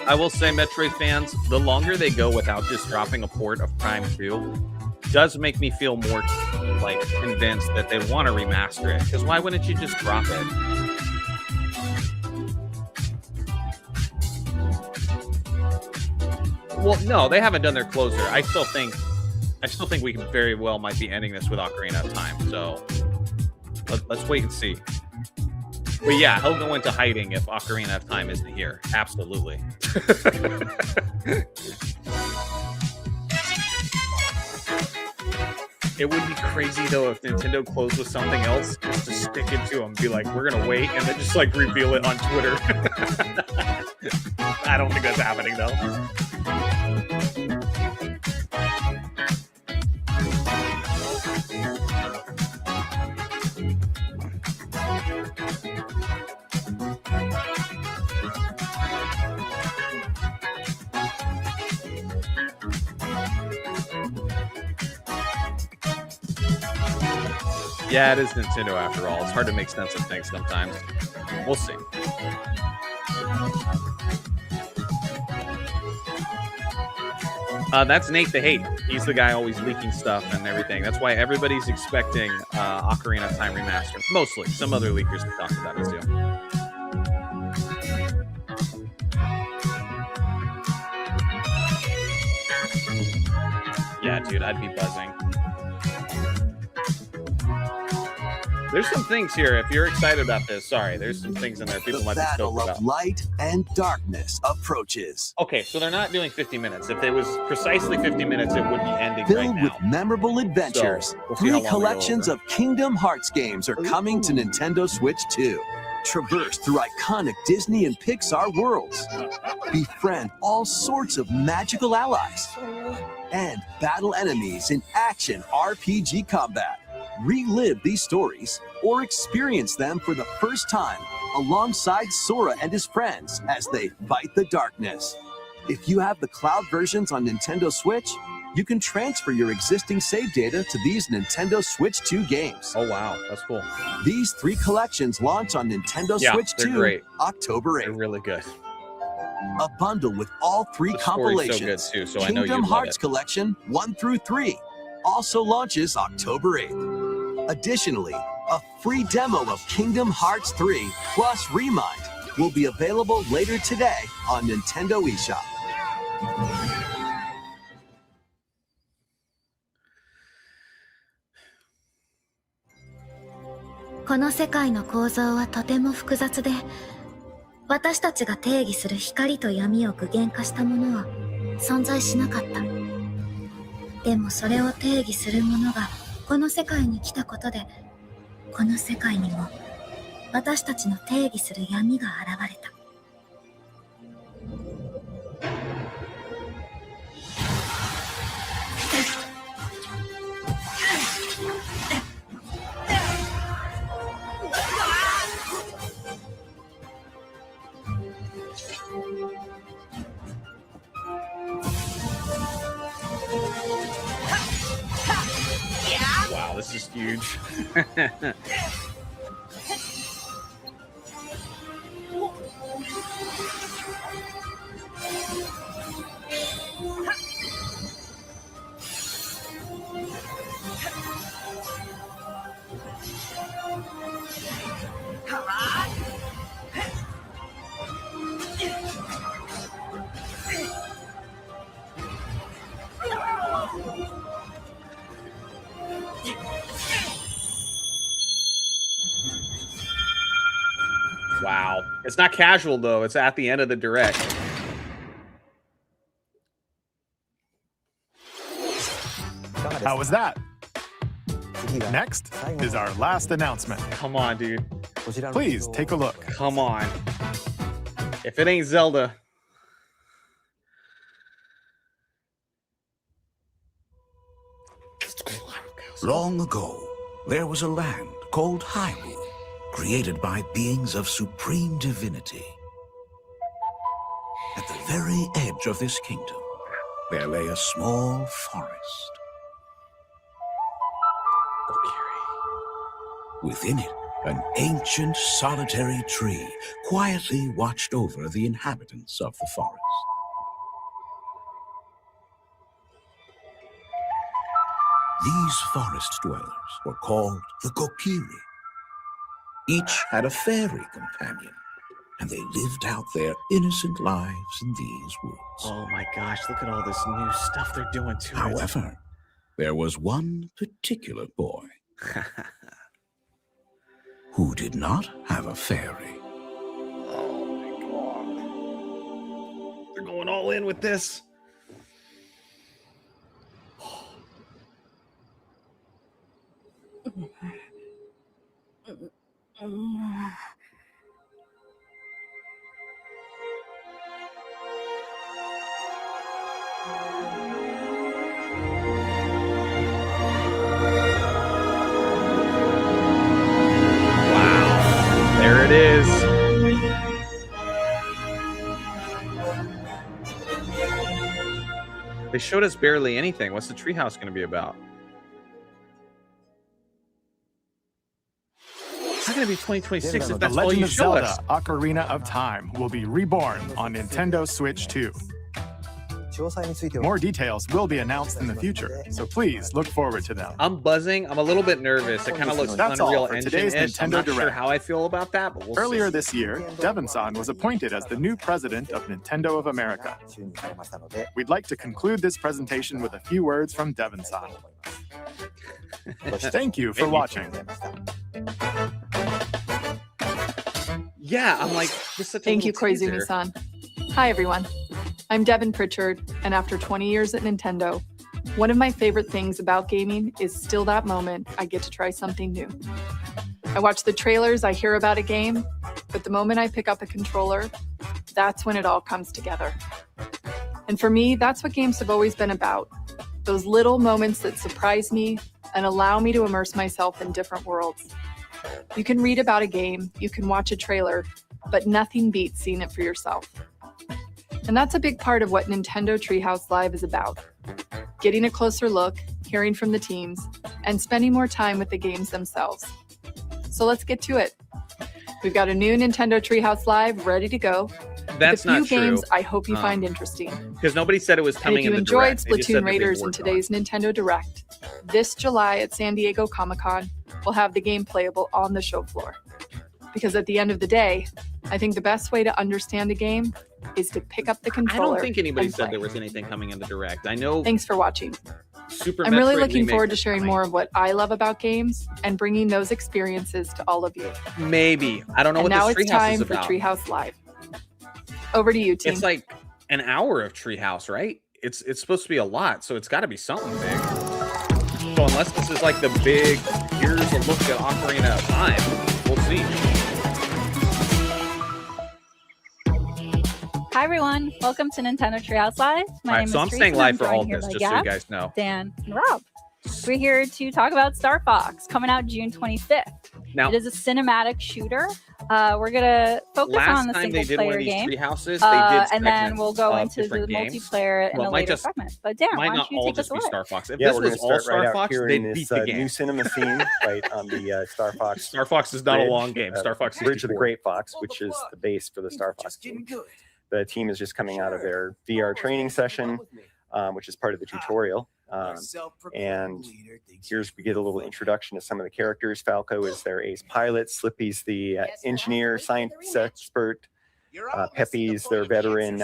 I will say, Metroid fans, the longer they go without just dropping a port of Prime 2 does make me feel more like convinced that they want to remaster it. Because why wouldn't you just drop it? Well, no, they haven't done their closer. I still think we can very well might be ending this with Ocarina of Time. So let's wait and see. But yeah, he'll go into hiding if Ocarina of Time isn't here. Absolutely. It would be crazy though if Nintendo closed with something else just to stick it to them, be like, we're gonna wait, and then just like reveal it on Twitter. I don't think that's happening though. Yeah, it is Nintendo after all. It's hard to make sense of things sometimes. We'll see. That's Nate the Hate. He's the guy always leaking stuff and everything. That's why everybody's expecting Ocarina of Time remaster. Mostly. Some other leakers have talked about it too. Yeah, dude, I'd be buzzing. There's some things here. If you're excited about this, sorry, there's some things in there people might be stoked Battle about. of light and darkness approaches. Okay, so they're not doing 50 minutes. If it was precisely 50 minutes, it would be ending Filled right now. with memorable adventures, So, we'll see how long 3 they go collections over. of Kingdom Hearts games are coming to Nintendo Switch 2. Traverse through iconic Disney and Pixar worlds. Befriend all sorts of magical allies. And battle enemies in action RPG combat. Relive these stories or experience them for the first time alongside Sora and his friends as they fight the darkness. If you have the cloud versions on Nintendo Switch, you can transfer your existing save data to these Nintendo Switch 2 games. Oh, wow. That's cool. These 3 collections launch on Nintendo Switch 2 great. October 8th. They're really good. A bundle with all 3 The story's so compilations. good, too, so I know Kingdom you'd love Hearts it. Collection 1 through 3 also launches October 8th. Additionally, a free demo of Kingdom Hearts 3 plus Remind will be available later today on Nintendo eShop.この世界の構造はとても複雑で、私たちが定義する光と闇を具現化したものは存在しなかった。でもそれを定義するものがこの世界に来たことで、この世界にも私たちの定義する闇が現れた。Wow, this is huge. Wow. It's not casual, though. It's at the end of the direct. How was that? Next is our last announcement. Come on, dude. Please take a look. Come on. If it ain't Zelda. Long ago, there was a land called Hyrule, created by beings of supreme divinity. At the very edge of this kingdom, there lay a small forest. Within it, an ancient solitary tree quietly watched over the inhabitants of the forest. These forest dwellers were called the Kokiri. Each had a fairy companion, and they lived out their innocent lives in these woods. Oh my gosh, look at all this new stuff they're doing to it. However, there was one particular boy who did not have a fairy. Oh my god. They're going all in with this. Wow. There it is. They showed us barely anything. What's the treehouse going to be about? How can it be 2026 if that's The all Legend you of show Zelda us? Ocarina of Time will be reborn on Nintendo Switch 2. More details will be announced in the future, so please look forward to them. I'm buzzing. I'm a little bit nervous. It kind of looks That's Unreal all for Engine. today's I'm Nintendo not sure Direct. how I feel about that, but we'll Earlier see. this year, Devon-san was appointed as the new president of Nintendo of America. We'd like to conclude this presentation with a few words from Devon-san. Thank you for watching. Yeah, I'm like, just such a Thank you, little teaser. Koizumi-san. Hi, everyone. I'm Devin Pritchard, and after 20 years at Nintendo, one of my favorite things about gaming is still that moment I get to try something new. I watch the trailers, I hear about a game, but the moment I pick up a controller, that's when it all comes together. And for me, that's what games have always been about. Those little moments that surprise me and allow me to immerse myself in different worlds. You can read about a game, you can watch a trailer, but nothing beats seeing it for yourself. And that's a big part of what Nintendo Treehouse Live is about. Getting a closer look, hearing from the teams, and spending more time with the games themselves. So let's get to it. We've got a new Nintendo Treehouse Live ready to go. That's with a few not true. games I hope you find interesting. Because nobody said it was And coming if you in the enjoyed direct. They just said Splatoon that they Raiders in worked on today's Nintendo Direct, this July at San Diego Comic-Con, we'll have the game playable on the show floor. Because at the end of the day, I think the best way to understand a game is to pick up the I controller. don't think anybody and said play. there was anything coming in the direct. I know. Thanks for watching. Super I'm really Metroid looking Remake forward to is sharing coming. more of what I love about games and bringing those experiences to all of you. Maybe. I don't know And what now this it's Treehouse time is for about. Treehouse Live. Over to you, team. It's like an hour of Treehouse, right? It's supposed to be a lot, so it's got to be something big. So unless this is like the big, here's a look at Ocarina of Time, we'll see. Hi everyone, welcome to Nintendo Treehouse Live. My All right, name so is I'm Teresa, staying and live I'm for all joined here this, by just so you Gab, guys know. Dan, and Rob. We're here to talk about Star Fox, coming out June 25th. Now- it is a cinematic shooter. We're gonna focus Last on the time they single did one player of these game, Treehouses, they did and then segments we'll go of into the different games. multiplayer in Well, a it might later just- segment. But Dan, might why not don't you all take us just be away? Star Fox. If Yeah, this we're was going to all start right Star out Fox, here they'd in beat this the game. new cinema scene, right on the Star Fox. Star Fox is not a Bridge, long game. Star Fox Bridge of the 64. Great Fox, which is the base for the Star Fox team. The team is just coming out of their VR training session, which is part of the tutorial. And here's we get a little introduction to some of the characters. Falco is their ace pilot. Slippy's the engineer, science expert. Pepe's their veteran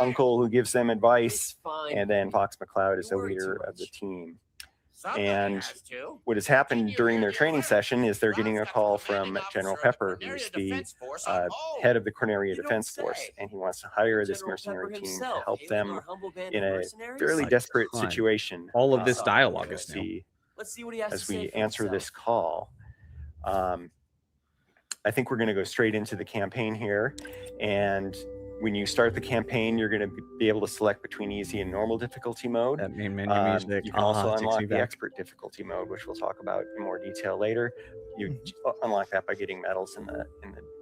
uncle who gives them advice. And then Fox McCloud is the leader of the team. And what has happened during their training session is they're getting a call from General Pepper, who's the head of the Corneria Defense Force, and he wants to hire this mercenary team to help them in a fairly desperate situation. All of this dialogue is new. As we answer this call, I think we're going to go straight into the campaign here. And when you start the campaign, you're going to be able to select between easy and normal difficulty mode. That main menu music. You can also takes unlock me the back. expert difficulty mode, which we'll talk about in more detail later. You unlock that by getting medals in the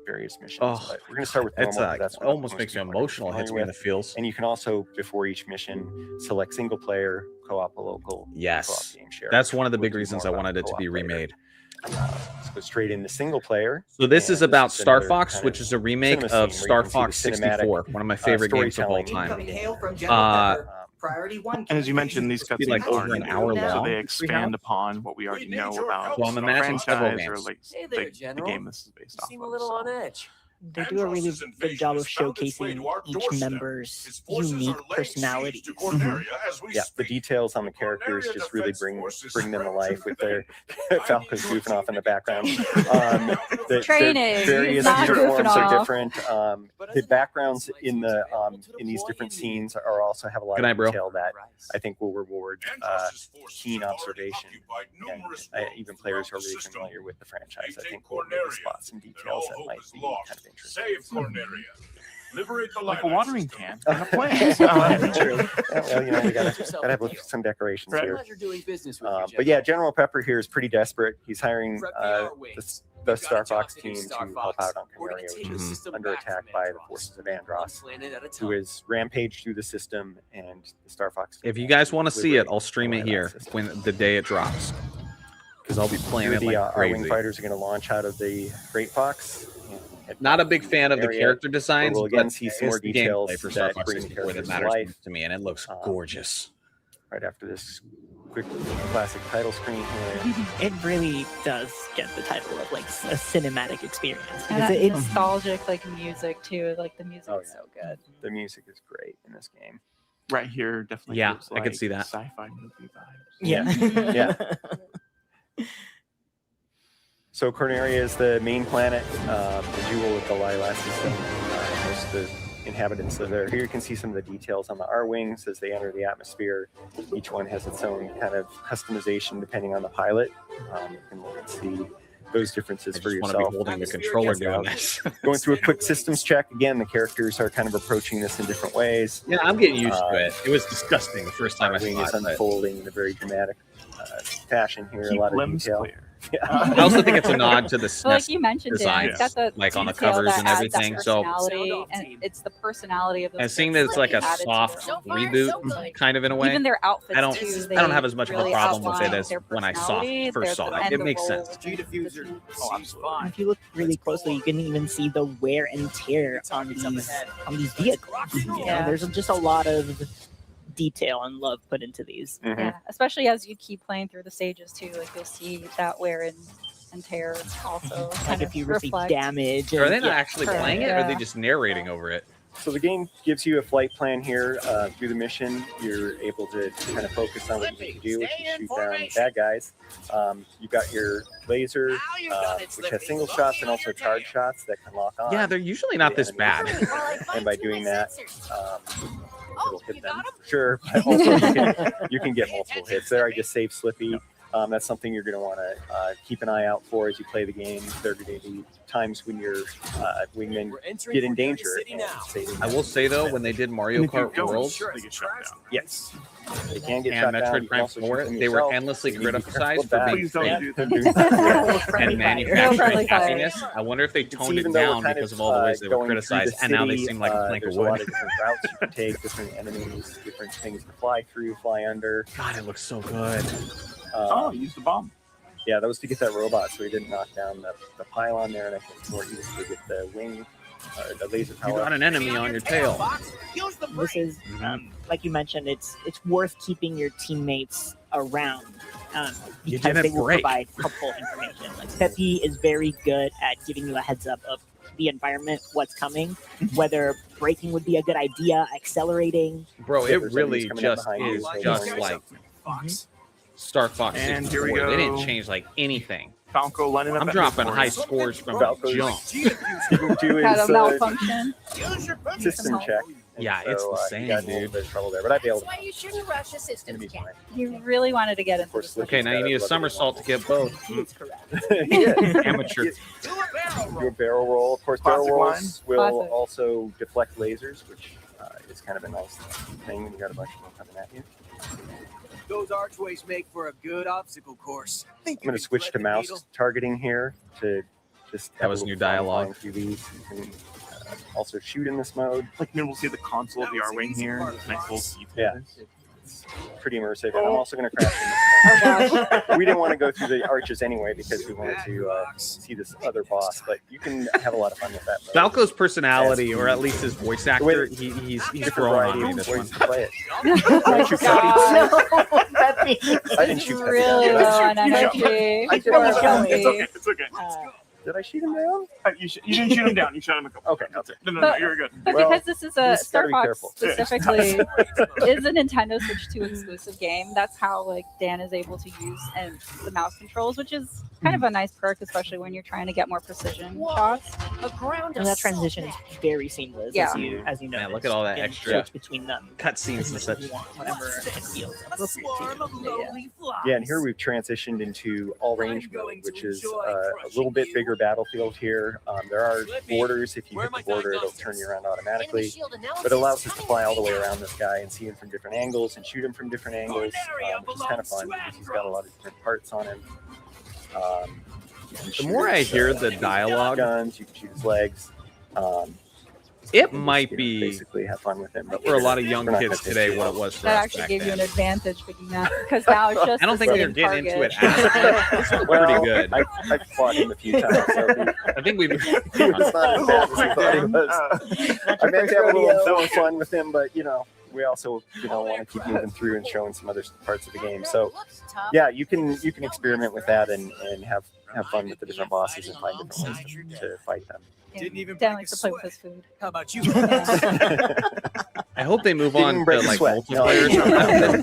various missions. Oh, But we're going to start with normal. it's 'cause that's what almost most makes me people are gonna be emotional. It hits me in familiar the feels. with. And you can also, before each mission, select single player, co-op, a local, Yes, co-op game share. that's one of the We'll big do reasons more I about wanted it to co-op be later. remade. Let's go straight into single player. So this is And about is Star another Fox, kind which of is a remake cinema of scene Star where you can Fox see the cinematic, 64, one of my favorite games of all storytelling. time. Priority one. And as you mentioned, these Be cutscenes like over aren't an hour new, so long. they expand upon what we already know about So I'm the imagining several franchise or games. like Hey there, the General. game this is based off Seem of. a little on edge. They do a really good job of showcasing each member's unique personalities. Yeah, the details on the characters just really bring them to life with their Falco's goofing off in the background. Training, Their he's various not goofing uniforms are off. different. The backgrounds in the in these different scenes are also have a lot Good of night, bro. detail that I think will reward keen observation. And even players who are really familiar with the franchise, I think will really spot some details that might be kind of interesting. Save Corneria. Liberate the Like a watering can. True. Well, you know, we gotta have some decorations Right. here. Pleasure doing business with you, But General. yeah, General Pepper here is pretty desperate. He's hiring the Star Fox to do, team to Star help Fox. out on We're gonna Corneria, take which the is system under back from attack by the Andross. forces of Andross, Planet at a who time. is rampaged through the system, and the Star Fox. If you guys want to see it, I'll stream it here when the day it drops. Because I'll be playing it the like our crazy. wing fighters are going to launch out of the Great Fox. Not a big fan of the area, character where designs, we'll again but see some more it's the details gameplay for Star that Fox bring 64 that characters to matters life. to me, and it looks gorgeous. Right after this quick classic title screen here. It really does get the title of like a cinematic experience. And because that it's nostalgic like music too. Like the music is so good. The music is great in this game. Right here, definitely. Yeah, gives, I could like, see that. Sci-fi movie vibes. Yeah. So Corneria is the main planet, the jewel of the Lila system. Most of the inhabitants live there. Here you can see some of the details on the R-wings as they enter the atmosphere. Each one has its own kind of customization depending on the pilot. You can look and see those differences for I just want to yourself. be holding the controller doing this. Going through a quick systems check. Again, the characters are kind of approaching this in different ways. Yeah, I'm getting used to it. It was disgusting the first time I R-wing saw is it. but- unfolding in a very dramatic fashion here. Keep a lot of limbs detail. clear. I also think it's a nod to the SNES But like you mentioned, Dan, it's got the like on the detail covers that and adds everything. that So, personality, and it's the personality of those and seeing that it's like a characters soft added to it. reboot, kind of in a way. Even their outfits I don't, too, I don't have as much of a really problem with it outline as their when I personality, first saw it. and It the makes role sense. within the team. And if you look really closely, you can even see the wear and tear on these vehicles. You know, Yeah. there's just a lot of detail and love put into these. Yeah, especially as you keep playing through the stages too, like you'll see that wear and tear also. Like if you receive reflect. damage. Are they not Yeah. actually playing it, or are they just narrating over it? So the game gives you a flight plan here. Through the mission, you're able to kind of focus on what you need to do, which is shoot down bad guys. You've got your laser, which has single shots and also charge shots that can lock on. Yeah, they're usually not this bad. And by doing that, it'll hit them for sure. But also you can get multiple hits there. I just saved Slippy. That's something you're going to want to keep an eye out for as you play the game. There are going to be times when your wingmen get in danger. I will say though, when they did Mario Kart World, yes, they can get and shot down. Metroid You can Prime also 4, shoot them they were yourself. endlessly You need to be criticized careful for of being that. fake and manufacturing happiness. I wonder if they toned it down because of all the ways they were criticized, and now they seem like a plank of there's a lot wood. of different routes you can take, different enemies, different things to fly through, fly under. God, it looks so good. Use the bomb. Yeah, that was to get that robot, so he didn't knock down the pylon there, and I think more used to get the wing, the laser power. You got an enemy on your tail. This is, like you mentioned, it's worth keeping your teammates around You because give they it will break. provide helpful information. Like Pepe is very good at giving you a heads up of the environment, what's coming, whether braking would be a good idea, accelerating. Bro, it really just is just like Star Fox And 64. here we They didn't go. change like anything. Falco lining up I'm at dropping midpoint. high scores from Falco's jump. Had a malfunction. System check. Yeah, it's the You same, got a little dude. bit of trouble there, but I'd be able to. Why you shouldn't rush the system Be fine. You really wanted to get into this. Okay, now you need a somersault to get both. Yeah. Amateur. Do a barrel roll. Of course, Classic barrel rolls will Classic. also deflect lasers, which is kind of a nice thing when you got a bunch of them coming at you. Those archways make for a good obstacle course. I'm going to switch to mouse targeting here to just. That have a was little new fun dialogue. flying through these. You can also shoot in this mode. Like then we'll see the console of the R wing here. Nice little seat. Yeah. It's pretty immersive. And I'm also going to crash in this. We didn't want to go through the arches anyway because we wanted to see this other boss, but you can have a lot of fun with that mode. Falco's personality, or at least his voice actor, he's growing on me this one. Ways to play it. Oh, God. I didn't shoot Pepe Really down. low on energy. It's okay. It's okay. Did I shoot him down? You didn't shoot him down. You shot him a couple. Okay, that's it. No, you're good. But Well, because this is a just gotta Star be Fox careful. specifically is a Nintendo Switch 2 exclusive game, that's how like Dan is able to use and the mouse controls, which is kind of a nice perk, especially when you're trying to get more precision shots. And that transition is very seamless, Yeah. as you know. Man, look at all that extra between them. cutscenes and such. Whatever it feels appropriate to you. Yeah, and here we've transitioned into all range mode, which is a little bit bigger battlefield here. There are borders. If you hit the border, it'll turn you around automatically. But it allows us to fly all the way around this guy and see him from different angles and shoot him from different angles, which is kind of fun because he's got a lot of different parts on him. The more I hear the dialogue, guns, you can shoot his legs. It might be basically have fun with him. But for a lot of young kids today what it was for That us actually back gave you then. an advantage picking that because now it's just I don't the think they're same getting into it target. as it's still pretty good. I've fought him a few times. So I think we've it's not as bad as we thought it was. I meant to have a little fun with him, but we also want to keep moving through and showing some other parts of the game. So yeah, you can experiment with that and have fun with the different bosses and find different ways to fight them. Didn't even Dan likes to play with his food. How about you? I hope they move Didn't on to break a like sweat. multiplayer. No.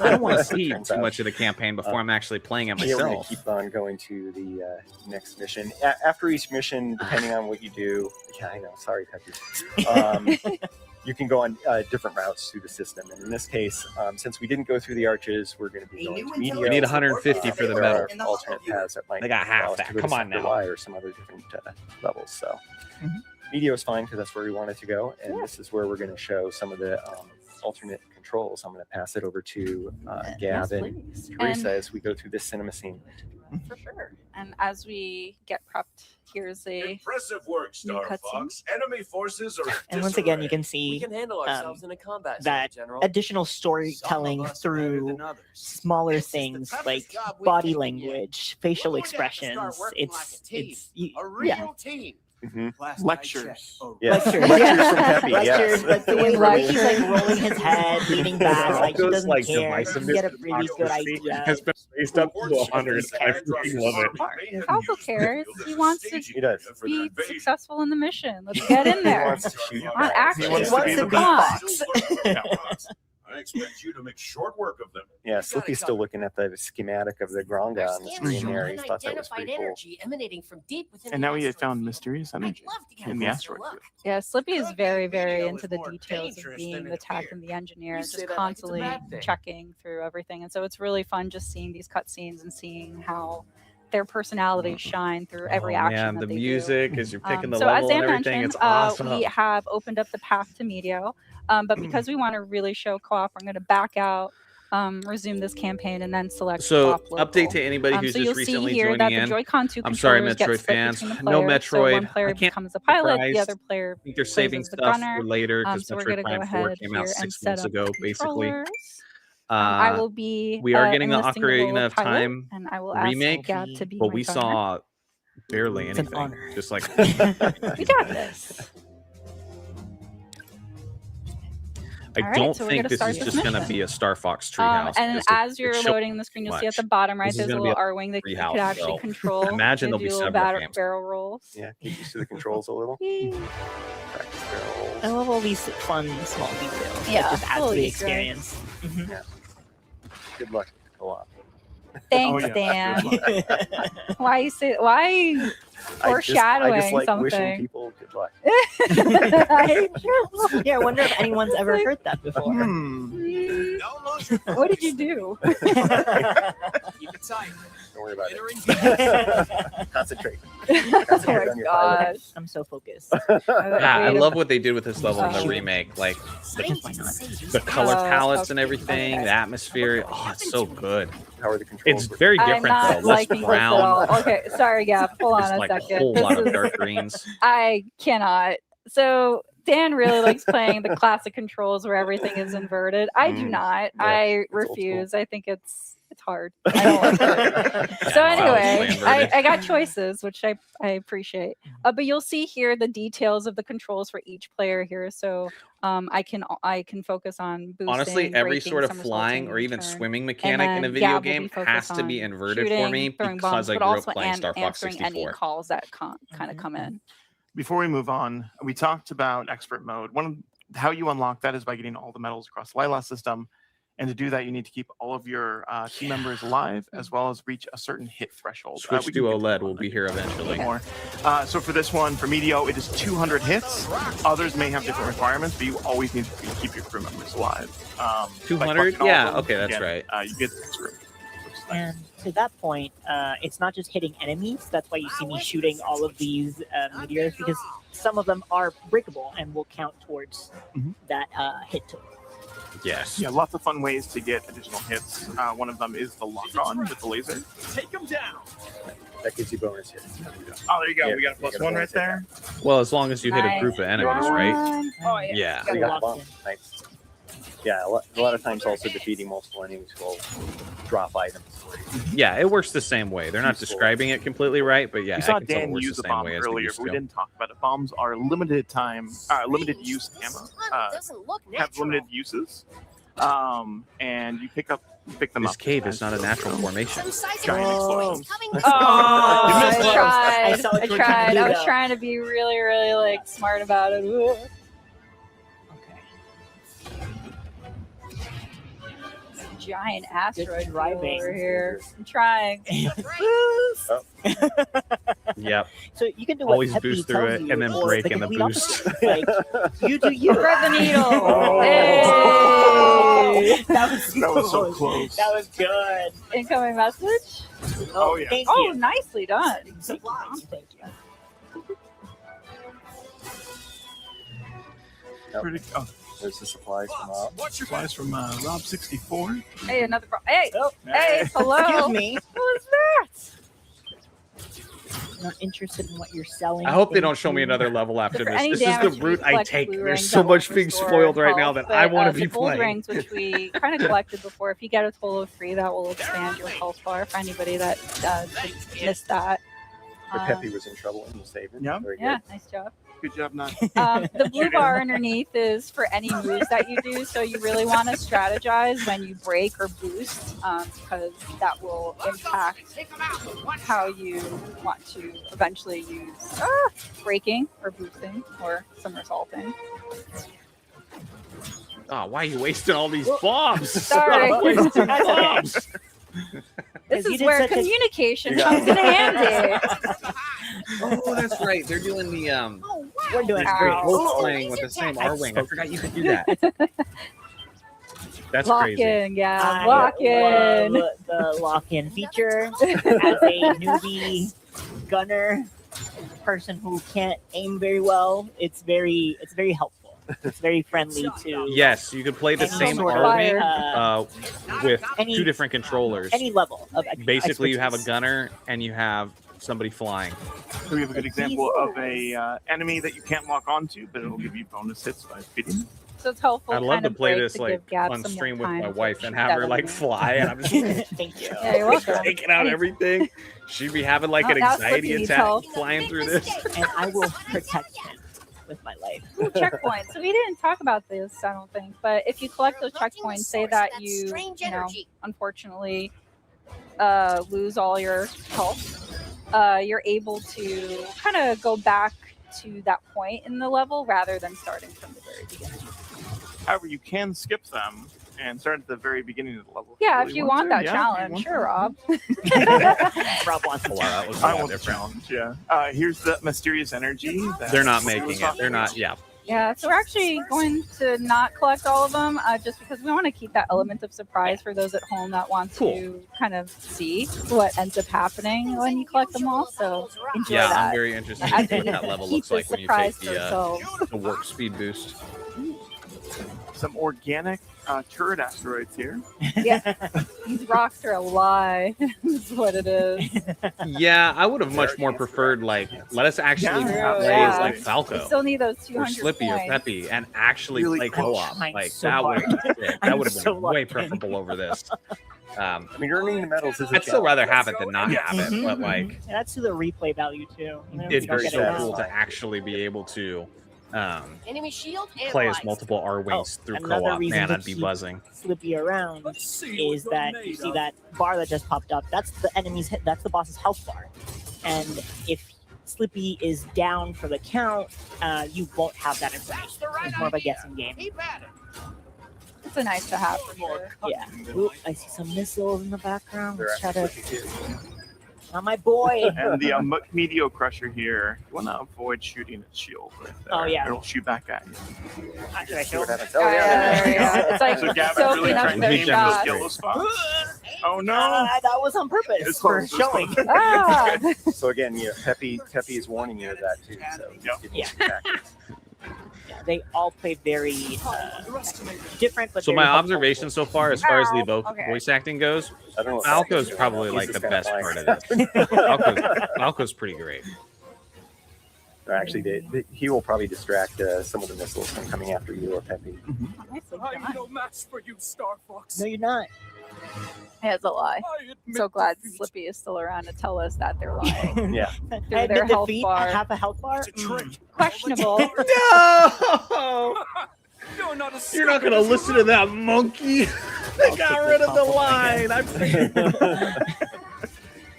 I don't want to see too much of the campaign before I'm actually playing it Yeah, we're going myself. to keep on going to the next mission. After each mission, depending on what you do, yeah, I know. Sorry, Peppy. You can go on different routes through the system. And in this case, since we didn't go through the arches, we're going to be going to Meteor. We need 150 for the There medal. are alternate paths that might They got half allow us that. to go to Come on Sector now. Y or some other different levels. So Meteor is fine because that's where we wanted to go. And this is where we're going to show some of the alternate controls. I'm going to pass it over to Gavin, please. Teresa, And- as we go through this cinema scene. For sure. And as we get prepped, here's a impressive work, Star Fox. Enemy forces are. And once again, you can see We can handle ourselves in a combat zone, that General. additional storytelling through smaller things like body language, facial expressions. It's A real team. Lectures. Yeah. Lectures. Lectures from Peppy, Lectures, yes. but the way that he's like rolling his head, leaning back, like he Those, doesn't like, care. You divisiveness get a and really good toxicity idea. has been raised up to 100. I freaking love it. Falco cares. He wants to He does. be successful in the mission. Let's get in there. He wants to shoot On action. He wants to be Fox. I expect you to make short work of them. Yeah, Slippy's still looking at the schematic of the Gronga on the screen there. He thought that was pretty cool. Emanating from deep within And now he had found mysterious energy in the asteroid field. Yeah, Slippy is very, very into the details of being the tech and the engineer, just constantly checking through everything. And so it's really fun just seeing these cutscenes and seeing how their personalities shine through every action. Man, that the they music do. as you're picking the So level as Dan and everything, mentioned, it's awesome. we have opened up the path to Medio, but because we want to really show co-op, I'm going to back out, resume this campaign, and then select So, co-op local. update to anybody who's so just you'll recently see here joining that in. the Joy-Con 2 I'm sorry, controllers get Metroid split fans. between the No players. So Metroid. one player I can't becomes a pilot, the surprised. other player I think they're plays saving as the stuff gunner. for later because So we're Metroid going to go Prime 4 ahead came out here and 6 set months up ago, the basically. controllers. I will be we are getting the enlisting the role Ocarina of pilot, Time and I will ask remake, Gab to be but my we gunner. saw barely It's an anything. honor. Just like We got this. I All right, don't so we're think gonna this start is this just going to mission. be a Star Fox treehouse. And because as it you're shows loading the screen, you'll see at much. the bottom right, This is there's a gonna be little a R-wing that you treehouse, could actually so control. imagine and there'll be do little several games. barrel rolls. Yeah, get used to the controls a little. Practice barrel rolls. I love all these fun small details. Yeah, That just add to little the Easter experience. Yeah. Good luck with the co-op. Thanks, Dan. Why you say? Why foreshadowing I just like something? wishing people good luck. Yeah, I wonder if anyone's ever heard that before. What did you do? Keep it tight. Don't worry about it. Concentrate. Concentrate on your pilot. I'm so focused. Yeah, I love what they did with this level in the remake. Like the color palettes and everything, the atmosphere. Oh, it's so good. How are the controls? It's very I'm different not though. Less liking this at brown. all. Okay, sorry, Gab. Hold on Just a like second. a whole This lot of is- dark greens. I cannot. So Dan really likes playing the classic controls where everything is inverted. I do not. Yeah, I it's old refuse. I think it's hard. I don't like it. So anyway, I got choices, which I appreciate. But you'll see here the details of the controls for each player here. So I can focus on boosting. Honestly, every braking, sort of somersaulting, flying or even turn. swimming And mechanic in a then video Gab will game be focused has to be on inverted for shooting, me throwing because bombs, I but grew also up playing Star Fox answering any 64. calls that kind of come in. Before we move on, we talked about expert mode. How you unlock that is by getting all the medals across the Lila system. And to do that, you need to keep all of your team members alive, as well as reach a certain hit threshold. Switch We to can get OLED will be here eventually. more. So for this one, for Medio, it is 200 hits. Others may have different requirements, but you always need to keep your crew members alive. 200? Yeah, okay, that's right. You get through. And to that point, it's not just hitting enemies. That's why you see me shooting all of these meteors, because some of them are breakable and will count towards that hit total. Yes. Yeah, lots of fun ways to get additional hits. One of them is the lock-on with the laser. Take them down. That gives you bonus hits. Oh, there you go. Yeah, We got a you plus one right bonus hit. there. Well, as long as you hit a group of enemies, right? Oh, Yeah. So you got the bomb. Nice. Yeah, a lot of times also defeating multiple enemies will drop items. Yeah, it works the same way. They're not describing it completely right, but yeah, We saw I can tell it Dan works use the a same bomb way as they earlier, used but we to. didn't talk about it. Bombs are limited use ammo. Doesn't look Have natural. limited uses. And you pick them This up. cave is not a natural formation. Giant explosions. Oh, You missed I close. tried. I saw what I you were trying to tried. do, I was though. trying to be really, really like smart about it. Ugh. Giant asteroid driving. over here. I'm trying. Yep. So you can do what Always Peppy boost through tells it you, and then or break the in the complete boost. opposite. Like, you do you. Thread the needle. Oh. Hey. That was so close. That was good. Incoming message. Oh, yeah. Thank Oh, you. nicely done. Thank you. Pretty, oh, There's the supplies from up. supplies from Rob64. Hey, another. Hey, Oh, hey, hello. Excuse me. Who is that? not interested in what you're selling. I hope they then don't show me you- another level after For this. any This is the damage, we route I collect take. blue There's rings so that will much being restore spoiled right now health, that I but, want to the be gold playing. rings, which we kind of collected before. If you get a total of 3, that will expand your health bar. For anybody that missed that. But Peppy was in trouble and you saved him. Yeah. Very good. Yeah, nice job. Good job, not. The blue bar underneath is for any moves that you do. So you really want to strategize when you break or boost, because that will impact how you want to eventually use breaking or boosting or somersaulting. Oh, why are you wasting all these bombs? Sorry. Stop wasting That's okay. bombs. This You is did where such a- communication You got comes in handy. Oh, that's right. They're doing the We're doing That's great. great. Role playing with the same R wing. I forgot you could do that. That's Lock crazy. in, yeah. I Lock in. love the lock-in feature. As a newbie gunner, person who can't aim very well, it's very helpful. It's very friendly to Yes, you could play the Any same sort R of, wing with any- 2 different controllers. any level of Basically, you have a expertise. gunner and you have somebody flying. So we have a good example of a enemy that you can't lock onto, but it'll give you bonus hits by hitting. So it's helpful. I'd love kind to of play break this to like give Gab on some more stream with time my to wife and shoot have that her like enemy. fly, and I'm just Thank you. Yeah, you're welcome. taking out everything. She'd be having like Oh, an now anxiety Slippy needs attack help. flying through this. And I will protect him with my life. Ooh, checkpoints. So we didn't talk about this, I don't think. But if you collect those checkpoints, say that you know, unfortunately, lose all your health, you're able to kind of go back to that point in the level rather than starting from the very beginning. However, you can skip them and start at the very beginning of the level. Yeah, really if you want that to. Yeah, challenge, if you sure, want Rob. Rob wants Wow, that was a I lot want the different. challenge. Yeah. Here's the mysterious energy. That They're not Sue making was it. talking They're not. about. Yeah. Yeah, so we're actually going to not collect all of them, just because we want to keep that element of surprise for those at home that want to kind of see what ends up happening when you collect them all. So enjoy Yeah, that. I'm very interested to As see we what that level keep looks the like when you take surprise to ourselves. the warp speed boost. Some organic turret asteroids here. Yeah, these rocks are a lie. That's what it is. Yeah, I would have much more preferred like let us actually Yeah. play Yeah. as like We Falco still need those or 200 Slippy or points. Peppy and actually Really play cool. co-op. Trying Like so that would hard. that I'm would have been so way locked in. preferable over this. I mean, earning the medals is a I'd still rather challenge. have it than not have it, Mhm, but mhm. like And that's to the replay value too. You know, if it's you don't very get it cool now. to actually be able to Enemy shield play as analyzed. multiple R wings through another co-op. reason Man, to I'd be keep- buzzing. Slippy around is that you see that bar that just popped up. That's the enemy's hit. That's the boss's health bar. And if Slippy is down for the count, you won't have that information. It's more of a guessing game. It's a nice to have for sure. Yeah. Ooh, I see some missiles in the background. They're Let's try to. actually too. Not my boy. And the Meteor Crusher here. You want to avoid shooting its shield right there. Oh, yeah. It'll shoot back at you. Should I See show what him? happens. Oh, yeah. there we go. It's like So Gavin's soaking really up trying to their aim those shots. yellow spots. Oh no! That was on purpose It's for close, it's showing. close. Ah! So again, Peppy is warning you of that too. So Yeah. Yeah, they all play very different, but So very my helpful. observation so far, as far as the Okay. voice acting goes, I don't know. What Falco's doing. probably He's like the just best kinda part of flying. this. Falco's pretty great. Or actually, he will probably distract some of the missiles from coming after you or Peppy. Nicely I'm done. no match for you, Star Fox. No, you're not. Yeah, it's a lie. I admit So glad defeat. Slippy is still around to tell us that they're lying. Yeah. Through And their the health defeat, bar. half a health bar. Questionable. No! You're not a You're not gonna listen to that monkey. They got rid of the line.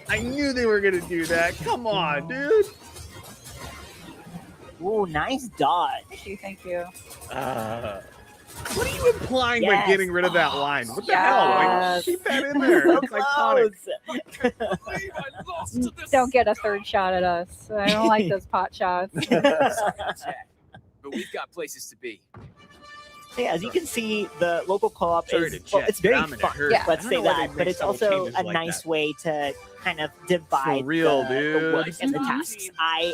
I knew they were gonna do that. Come on, dude. Ooh, nice dodge. Thank you, thank you. What are you implying by Yes. getting rid of that line? What the hell? Like, Yes. keep that in there. So That's iconic. close. Don't get a third shot at us. I don't like those pot shots. But we've got places to be. Yeah, as you can see, the local co-op Sorry is to well, check, it's very Dominic fun. Hurd. Yeah. Let's I say don't know why they that, make but it's subtle also changes a like nice that. way to kind of divide For real, the dude. work and the tasks. I'm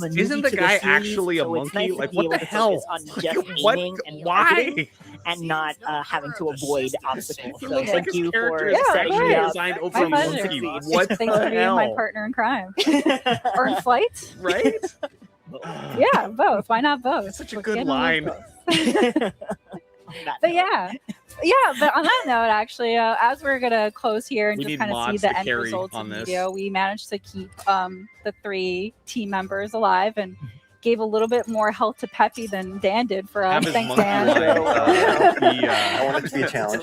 a newbie Isn't the to guy series, actually a so it's monkey? nice to Like, be what able the to hell? focus on just What? aiming and Why? targeting. and not having to avoid obstacles. He So looks like thank his you character for is setting actually me up. designed over My a pleasure. monkey. What Thanks the for being my hell? partner in crime. Or in flight. Right? Yeah, both. Why not both? That's such a What good can't line. But yeah, but on that note, actually, as we're gonna close here and We just need kind of see mods the to end carry results on of the this. video, we managed to keep the 3 team members alive and gave a little bit more health to Peppy than Dan did for us. Have his Thanks, monkey Dan. line, I want it to be a challenge.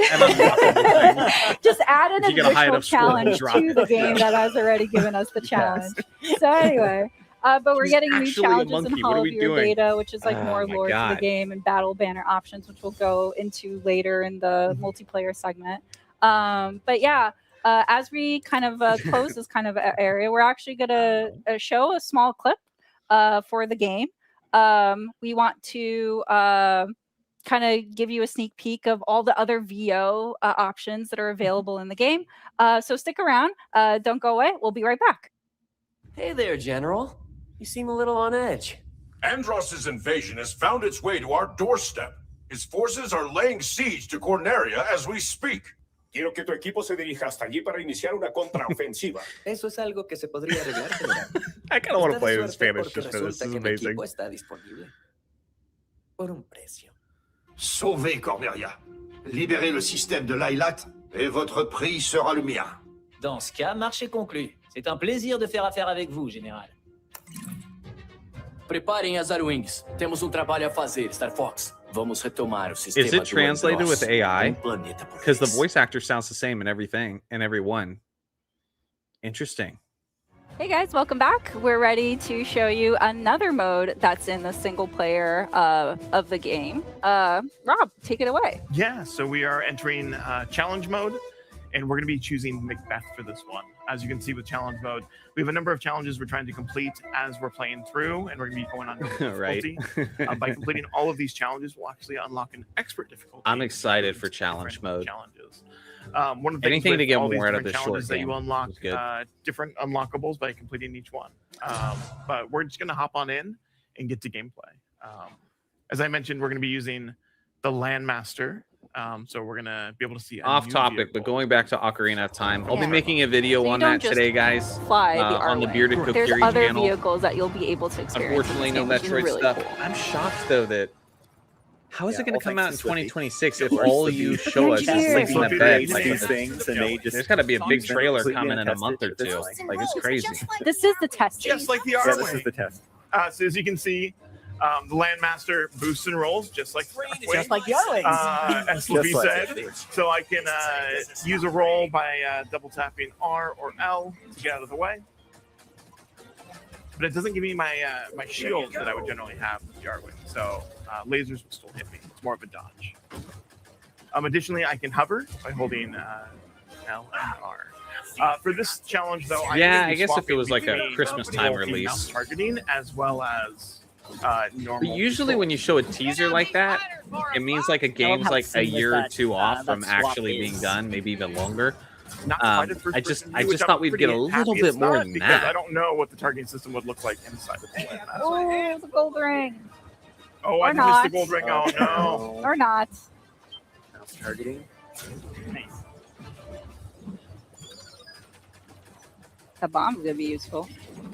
Just add an You gotta hide additional up squirrel and challenge drop to it. the game that has already given us the challenge. So anyway. But we're He's getting new actually a challenges in monkey. What are Hall of we Your doing? Data, which is like Oh more my lore to the God. game and battle banner options, which we'll go into later in the multiplayer segment. But yeah, as we kind of close this kind of area, we're actually going to show a small clip for the game. We want to kind of give you a sneak peek of all the other VO options that are available in the game. So stick around. Don't go away. We'll be right back. Hey there, General. You seem a little on edge. Andross's invasion has found its way to our doorstep. His forces are laying siege to Corneria as we speak. Quiero que tu equipo se dirija hasta allí para iniciar una contraofensiva. Eso es algo que se podría arreglar, General. I kind of want to Está de play in suerte Spanish porque just for this. This resulta is que mi amazing. equipo está disponible. Por un precio. Sauvez Corneria. Libérez le système de l'Ailat et votre prix sera le mien. Dans ce cas, marché conclu. C'est un plaisir de faire affaire avec vous, Général. Preparem as Arwings. Temos trabalho a fazer, Star Fox. Vamos retomar o sistema Is it do translated with Andross, AI? planeta por Because the vez. voice actor sounds the same in everything and every one. Interesting. Hey guys, welcome back. We're ready to show you another mode that's in the single player of the game. Rob, take it away. Yeah, so we are entering challenge mode, and we're going to be choosing Macbeth for this one. As you can see with challenge mode, we have a number of challenges we're trying to complete as we're playing through, and we're going to be going on difficulty. By completing all of these challenges, we'll actually unlock an expert difficulty. I'm excited for challenge mode. Challenges. One of the things Anything with to get all these more out of different this short challenges that game you unlock is good. different unlockables by completing each one. But we're just going to hop on in and get to gameplay. As I mentioned, we're going to be using the Landmaster. So we're going to be able to see a Off new topic, vehicle. but going back to Ocarina of Time, I'll Yeah. be making a video So you on don't that just today, guys. Fly the on the R-Way. Bearded There's Kokiri other channel. vehicles that you'll be able to experience. Unfortunately, no Which is Metroid really stuff. cool. I'm shocked though that how is Yeah, it going all to come thanks out to in Slippy. 2026 if Of course, all Slippy. you show us is Engineer. sleeping in Slippy bed? creates Like, these things, and they just there's got to be a big It's been trailer completely coming in a untested month or at this two. point. Like it's crazy. This is the test. Just like the Yeah, R-Way. this is the test. So as you can see, the Landmaster boosts and rolls just like Just like the R-Wings. as Slippy Just like said. it. So I can use a roll by double tapping R or L to get out of the way. But it doesn't give me my my shield that I would generally have with the R-Wing. So lasers will still hit me. It's more of a dodge. Additionally, I can hover by holding L and R. For this challenge, though, Yeah, I'm I guess if it swapping was like a between Christmas time multi-mouse release. targeting as well as normal. But usually when you show a teaser like that, it means like a game's how like a seamless year or that, two off that from swap actually being is. done, maybe even longer. Not quite a first I just person view, which thought I'm we'd get a pretty little happy bit it's more not, than because that. I don't know what the targeting system would look like inside of the Landmaster. Oh, the gold ring. Oh, Or I missed not. the gold ring. Oh no. Or not. Mouse targeting. The bomb's gonna be useful.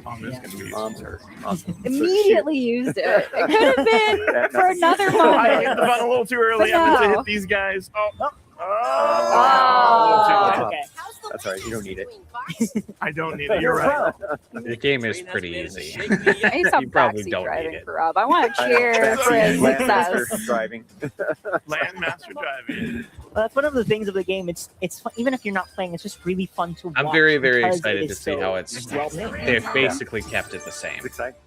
Bomb is gonna be Bombs are awesome. Immediately used it. It could have been for another I hit the moment. button a little too early. But I meant to no. hit these guys. Oh. Oh. Okay. That's all right. You don't need it. I don't need it. You're right. The game is pretty easy. I need some You probably backseat don't need driving it. for Rob. I want to I know. cheer for his Landmaster success. driving. Landmaster driving. Well, that's one of the things of the game. It's fun, even if you're not playing, it's just really fun to watch. I'm very, very because excited it to is see so how it's. well made. They've basically kept it the same. It's exciting.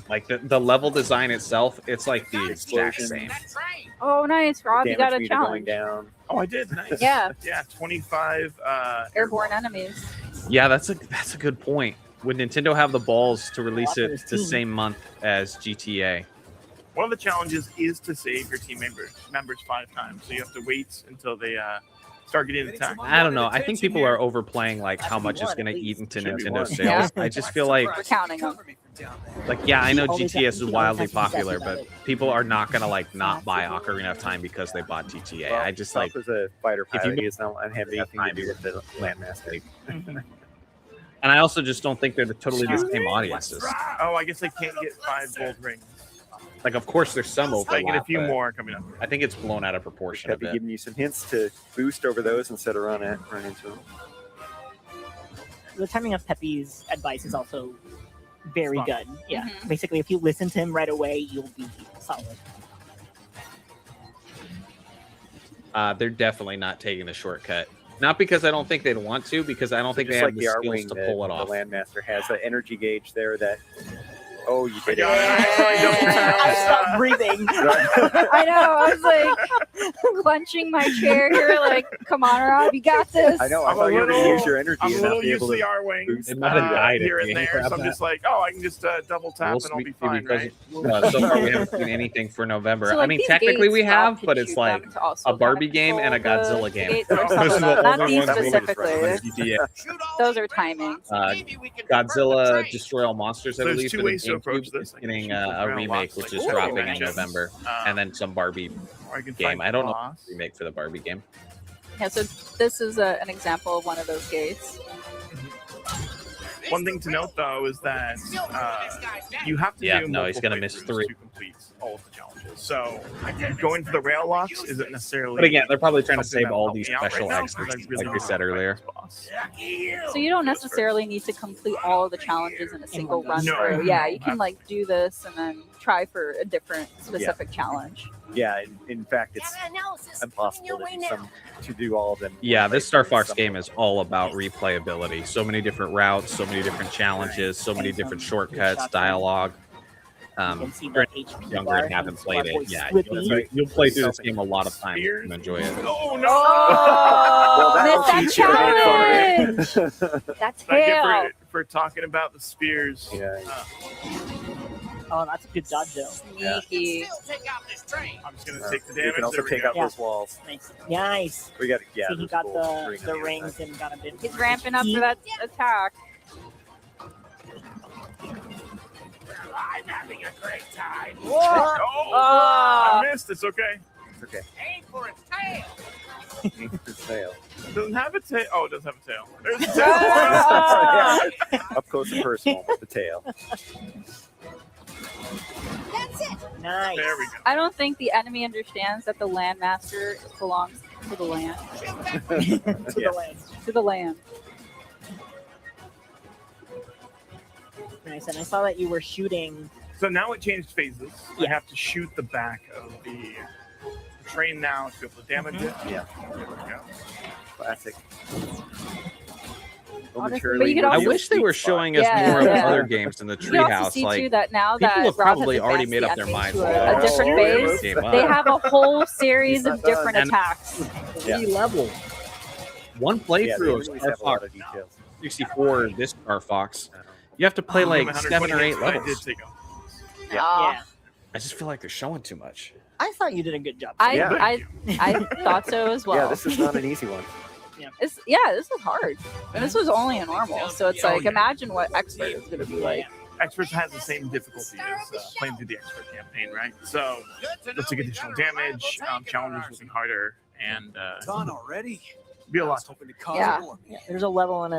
Like the level design itself, it's like the exact Explosion. same. Oh, nice, Rob. You got Damage a meter challenge. going down. Oh, I did. Nice. Yeah. Yeah. 25. Airborne enemies. Yeah, that's a good point. Would Nintendo have the balls to release it the same month as GTA? One of the challenges is to save your team members 5 times. So you have to wait until they start getting attacked. I don't know. I think people are overplaying like how much it's going to eat into Should be Nintendo one. sales. Yeah. I just feel like We're counting them. Like, yeah, I know Always GTS have- is you always wildly have to be sassy popular, about but it. people are not gonna like not buy Ocarina of Time because they bought GTA. Well, I just Self like is a fighter if you pilot. don't He does not have anything to do with the Landmaster. and I also just don't think they're totally the same audiences. Oh, I guess they can't get 5 gold rings. Like, of course, there's some I overlap. get a few but more coming up. I think it's blown out of proportion a Peppy bit. giving you some hints to boost over those instead of run into them. The timing of Pepe's advice is also very Spot good. Yeah. Mhm. Basically, if you listen to him right away, you'll be solid. They're definitely not taking the shortcut. Not because I don't think they'd want to, because I don't think they Just have like the the skills R-Wing to that pull it off. the Landmaster has that energy gauge there that... Oh, you did it. I stopped breathing. I know. I was like clenching my chair here, like, "Come on, Rob, you got this." I know. I I'm thought a you were going to little- use your energy I'm a and not little be used able to the to R-Wing boost. It might have died here if and you there, so I'm grabbed just like, oh, I can just double tap We'll and I'll be see fine, because right? so far we haven't seen anything for November. So, I like, mean, these technically gates we have, help to but it's shoot like them to also a Barbie game and a control the Godzilla game. gates. There's some Those of are the them. Not only these ones we just run specifically. on GTA. Those are timings. Godzilla Destroy All Monsters, I There's believe, two for the ways to approach GameCube this. is I can getting shoot a from remake, lots, which like, is dropping in matches. November, and then some Barbie Or I can game. fight I don't know boss. if remake for the Barbie game. Yeah, so this is an example of one of those gates. One thing to note, though, is that you have to Yeah, do no, he's multiple gonna miss playthroughs 3. to complete all of the challenges. So going for the rail locks isn't necessarily. But again, they're probably trying to something save that all helped these me out right special now, extras, because I really like we said want to fight earlier. this boss. So you don't necessarily need to complete all of the challenges in a single run No. through. Yeah, you can like do this and then try for a different specific challenge. Yeah, in fact, it's impossible to do all of them. Yeah, this Star Fox game is all about replayability. So many different routes, so many different challenges, so many different shortcuts, dialogue. see If you're the HP younger bar and haven't and played it, Sparkboy yeah, Slippy. you'll play through this game a lot of times and enjoy it. Oh no! Oh, that'll missed that challenge. That's I get hell. for talking about the spears. Yeah. Oh, that's a good dodge though. Sneaky. I'm just gonna take the You damage. can also there we take go. out those walls. Nice. Nice. We got So he there's got gold the ring on the other rings side. and got a bit. He's ramping up for that attack. I'm having a great time. Whoa. Oh, Ah. I missed. It's okay. It's okay. Aim for its tail. It's fail. It doesn't have a tail. Oh, it does have a tail. There's a tail. Ah. Up close and personal with the tail. That's it. Nice. There we go. I don't think the enemy understands that the landmaster belongs to the land. To the land. To the land. Nice. And I saw that you were shooting. So now it changed phases. I Yeah. have to shoot the back of the train now to be able to damage it. Yeah. There we go. Classic. Honestly, but you could I also wish they were showing us Yeah, more yeah. of other games in the You can also treehouse. see Like too that now people that have Rob probably has already advanced made the up their enemy minds. to what a they're different doing phase. this game up. They have a whole series of different And- attacks. Yeah. level. One Yeah, playthrough they of really Star have a lot Fox of details. 64, this Star Fox. You have to play like 7 or 8 I did levels. take off. Yeah. I just feel like they're showing too much. I thought you did a good job. I thought so as well. Yeah, this is not an easy one. This is hard. And this was only a normal, so it's like imagine what expert is going to be like. Experts has the same difficulty as playing through the expert campaign, right? So they'll take additional damage. Challenges will be harder, and Done already? be a lot. Yeah. There's a level and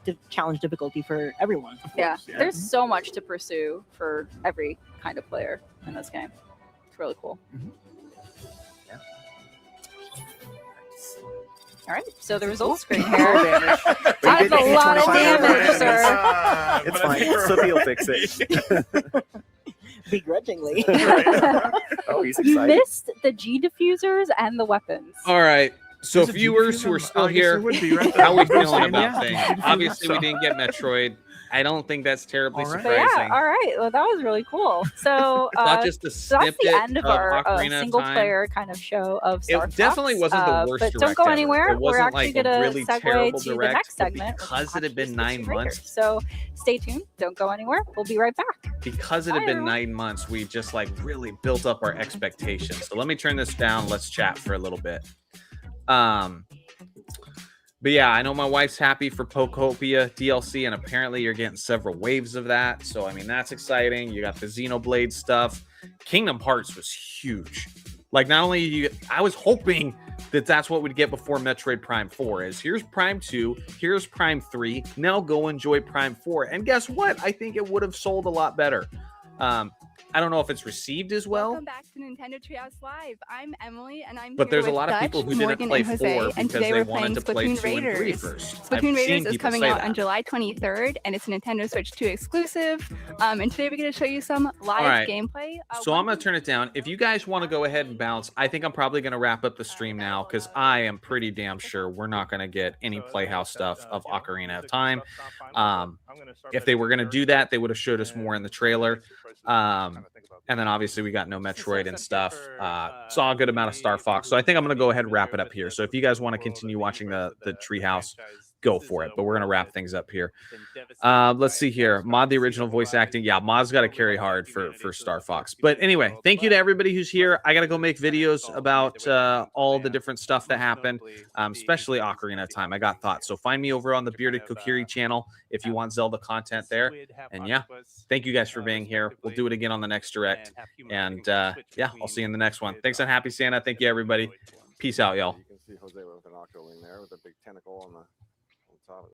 a challenge difficulty for everyone. Yeah, there's so much to pursue for every kind of player in this game. It's really cool. All right, so the results screen here. That's a lot of damage, sir. It's fine. Sophie will fix it. Begrudgingly. Oh, he's You excited. missed the G diffusers and the weapons. All right. So There's a viewers who are GPU still I guess here, there would be, right? how are we That's what I'm feeling saying, about yeah. things? Obviously, we didn't get Metroid. I don't think that's terribly But surprising. yeah, all right. Well, that was really cool. So, It's not just a so that's the snippet end of of our Ocarina of single Time. player kind of show of Star It definitely Fox. wasn't the worst But don't direct go ever. anywhere. It We're wasn't actually like a going to really segue terrible to the direct, next but segment. which because is it had been Hotkeys 9 History Breaker. months. So stay tuned. Don't go anywhere. We'll be right back. Because it had been 9 months, we just like really built up our expectations. So let me turn this down. Let's chat for a little bit. But yeah, I know my wife's happy for Pokopia DLC, and apparently you're getting several waves of that. So, I mean, that's exciting. You got the Xenoblade stuff. Kingdom Hearts was huge. Like, not only I was hoping that that's what we'd get before Metroid Prime 4 is here's Prime 2, here's Prime 3. Now go enjoy Prime 4. And guess what? I think it would have sold a lot better. I don't know if it's received as well. Welcome back to Nintendo Treehouse Live. I'm Emily, and I'm But here there's a with lot of Dutch, people who Morgan, didn't play and Jose, 4 and because today they we're wanted playing to play Splatoon 2 and 3 Raiders. first. Splatoon I've Raiders seen is people coming say out that. on July 23rd, and it's a Nintendo Switch 2 exclusive. And today we're going to show you some live All right. gameplay. So I'm going to turn it down. If you guys want to go ahead and bounce, I think I'm probably going to wrap up the stream now because I am pretty damn sure we're not going to get any Playhouse stuff of Ocarina of Time. If they were going to do that, they would have showed us more in the trailer. And then obviously we got no Metroid and stuff. Saw a good amount of Star Fox. So I think I'm going to go ahead and wrap it up here. So if you guys want to continue watching the Treehouse, go for it. But we're going to wrap things up here. Let's see here. Mod the original voice acting. Yeah, Mod's got to carry hard for Star Fox. But anyway, thank you to everybody who's here. I got to go make videos about all the different stuff that happened, especially Ocarina of Time. I got thoughts. So find me over on the Bearded Kokiri channel if you want Zelda content there. And yeah, thank you guys for being here. We'll do it again on the next Direct. And yeah, I'll see you in the next one. Thanks on Happy Santa. Thank you, everybody. Peace out, y'all. You can see Jose with an octoling there with a big tentacle on the top of it.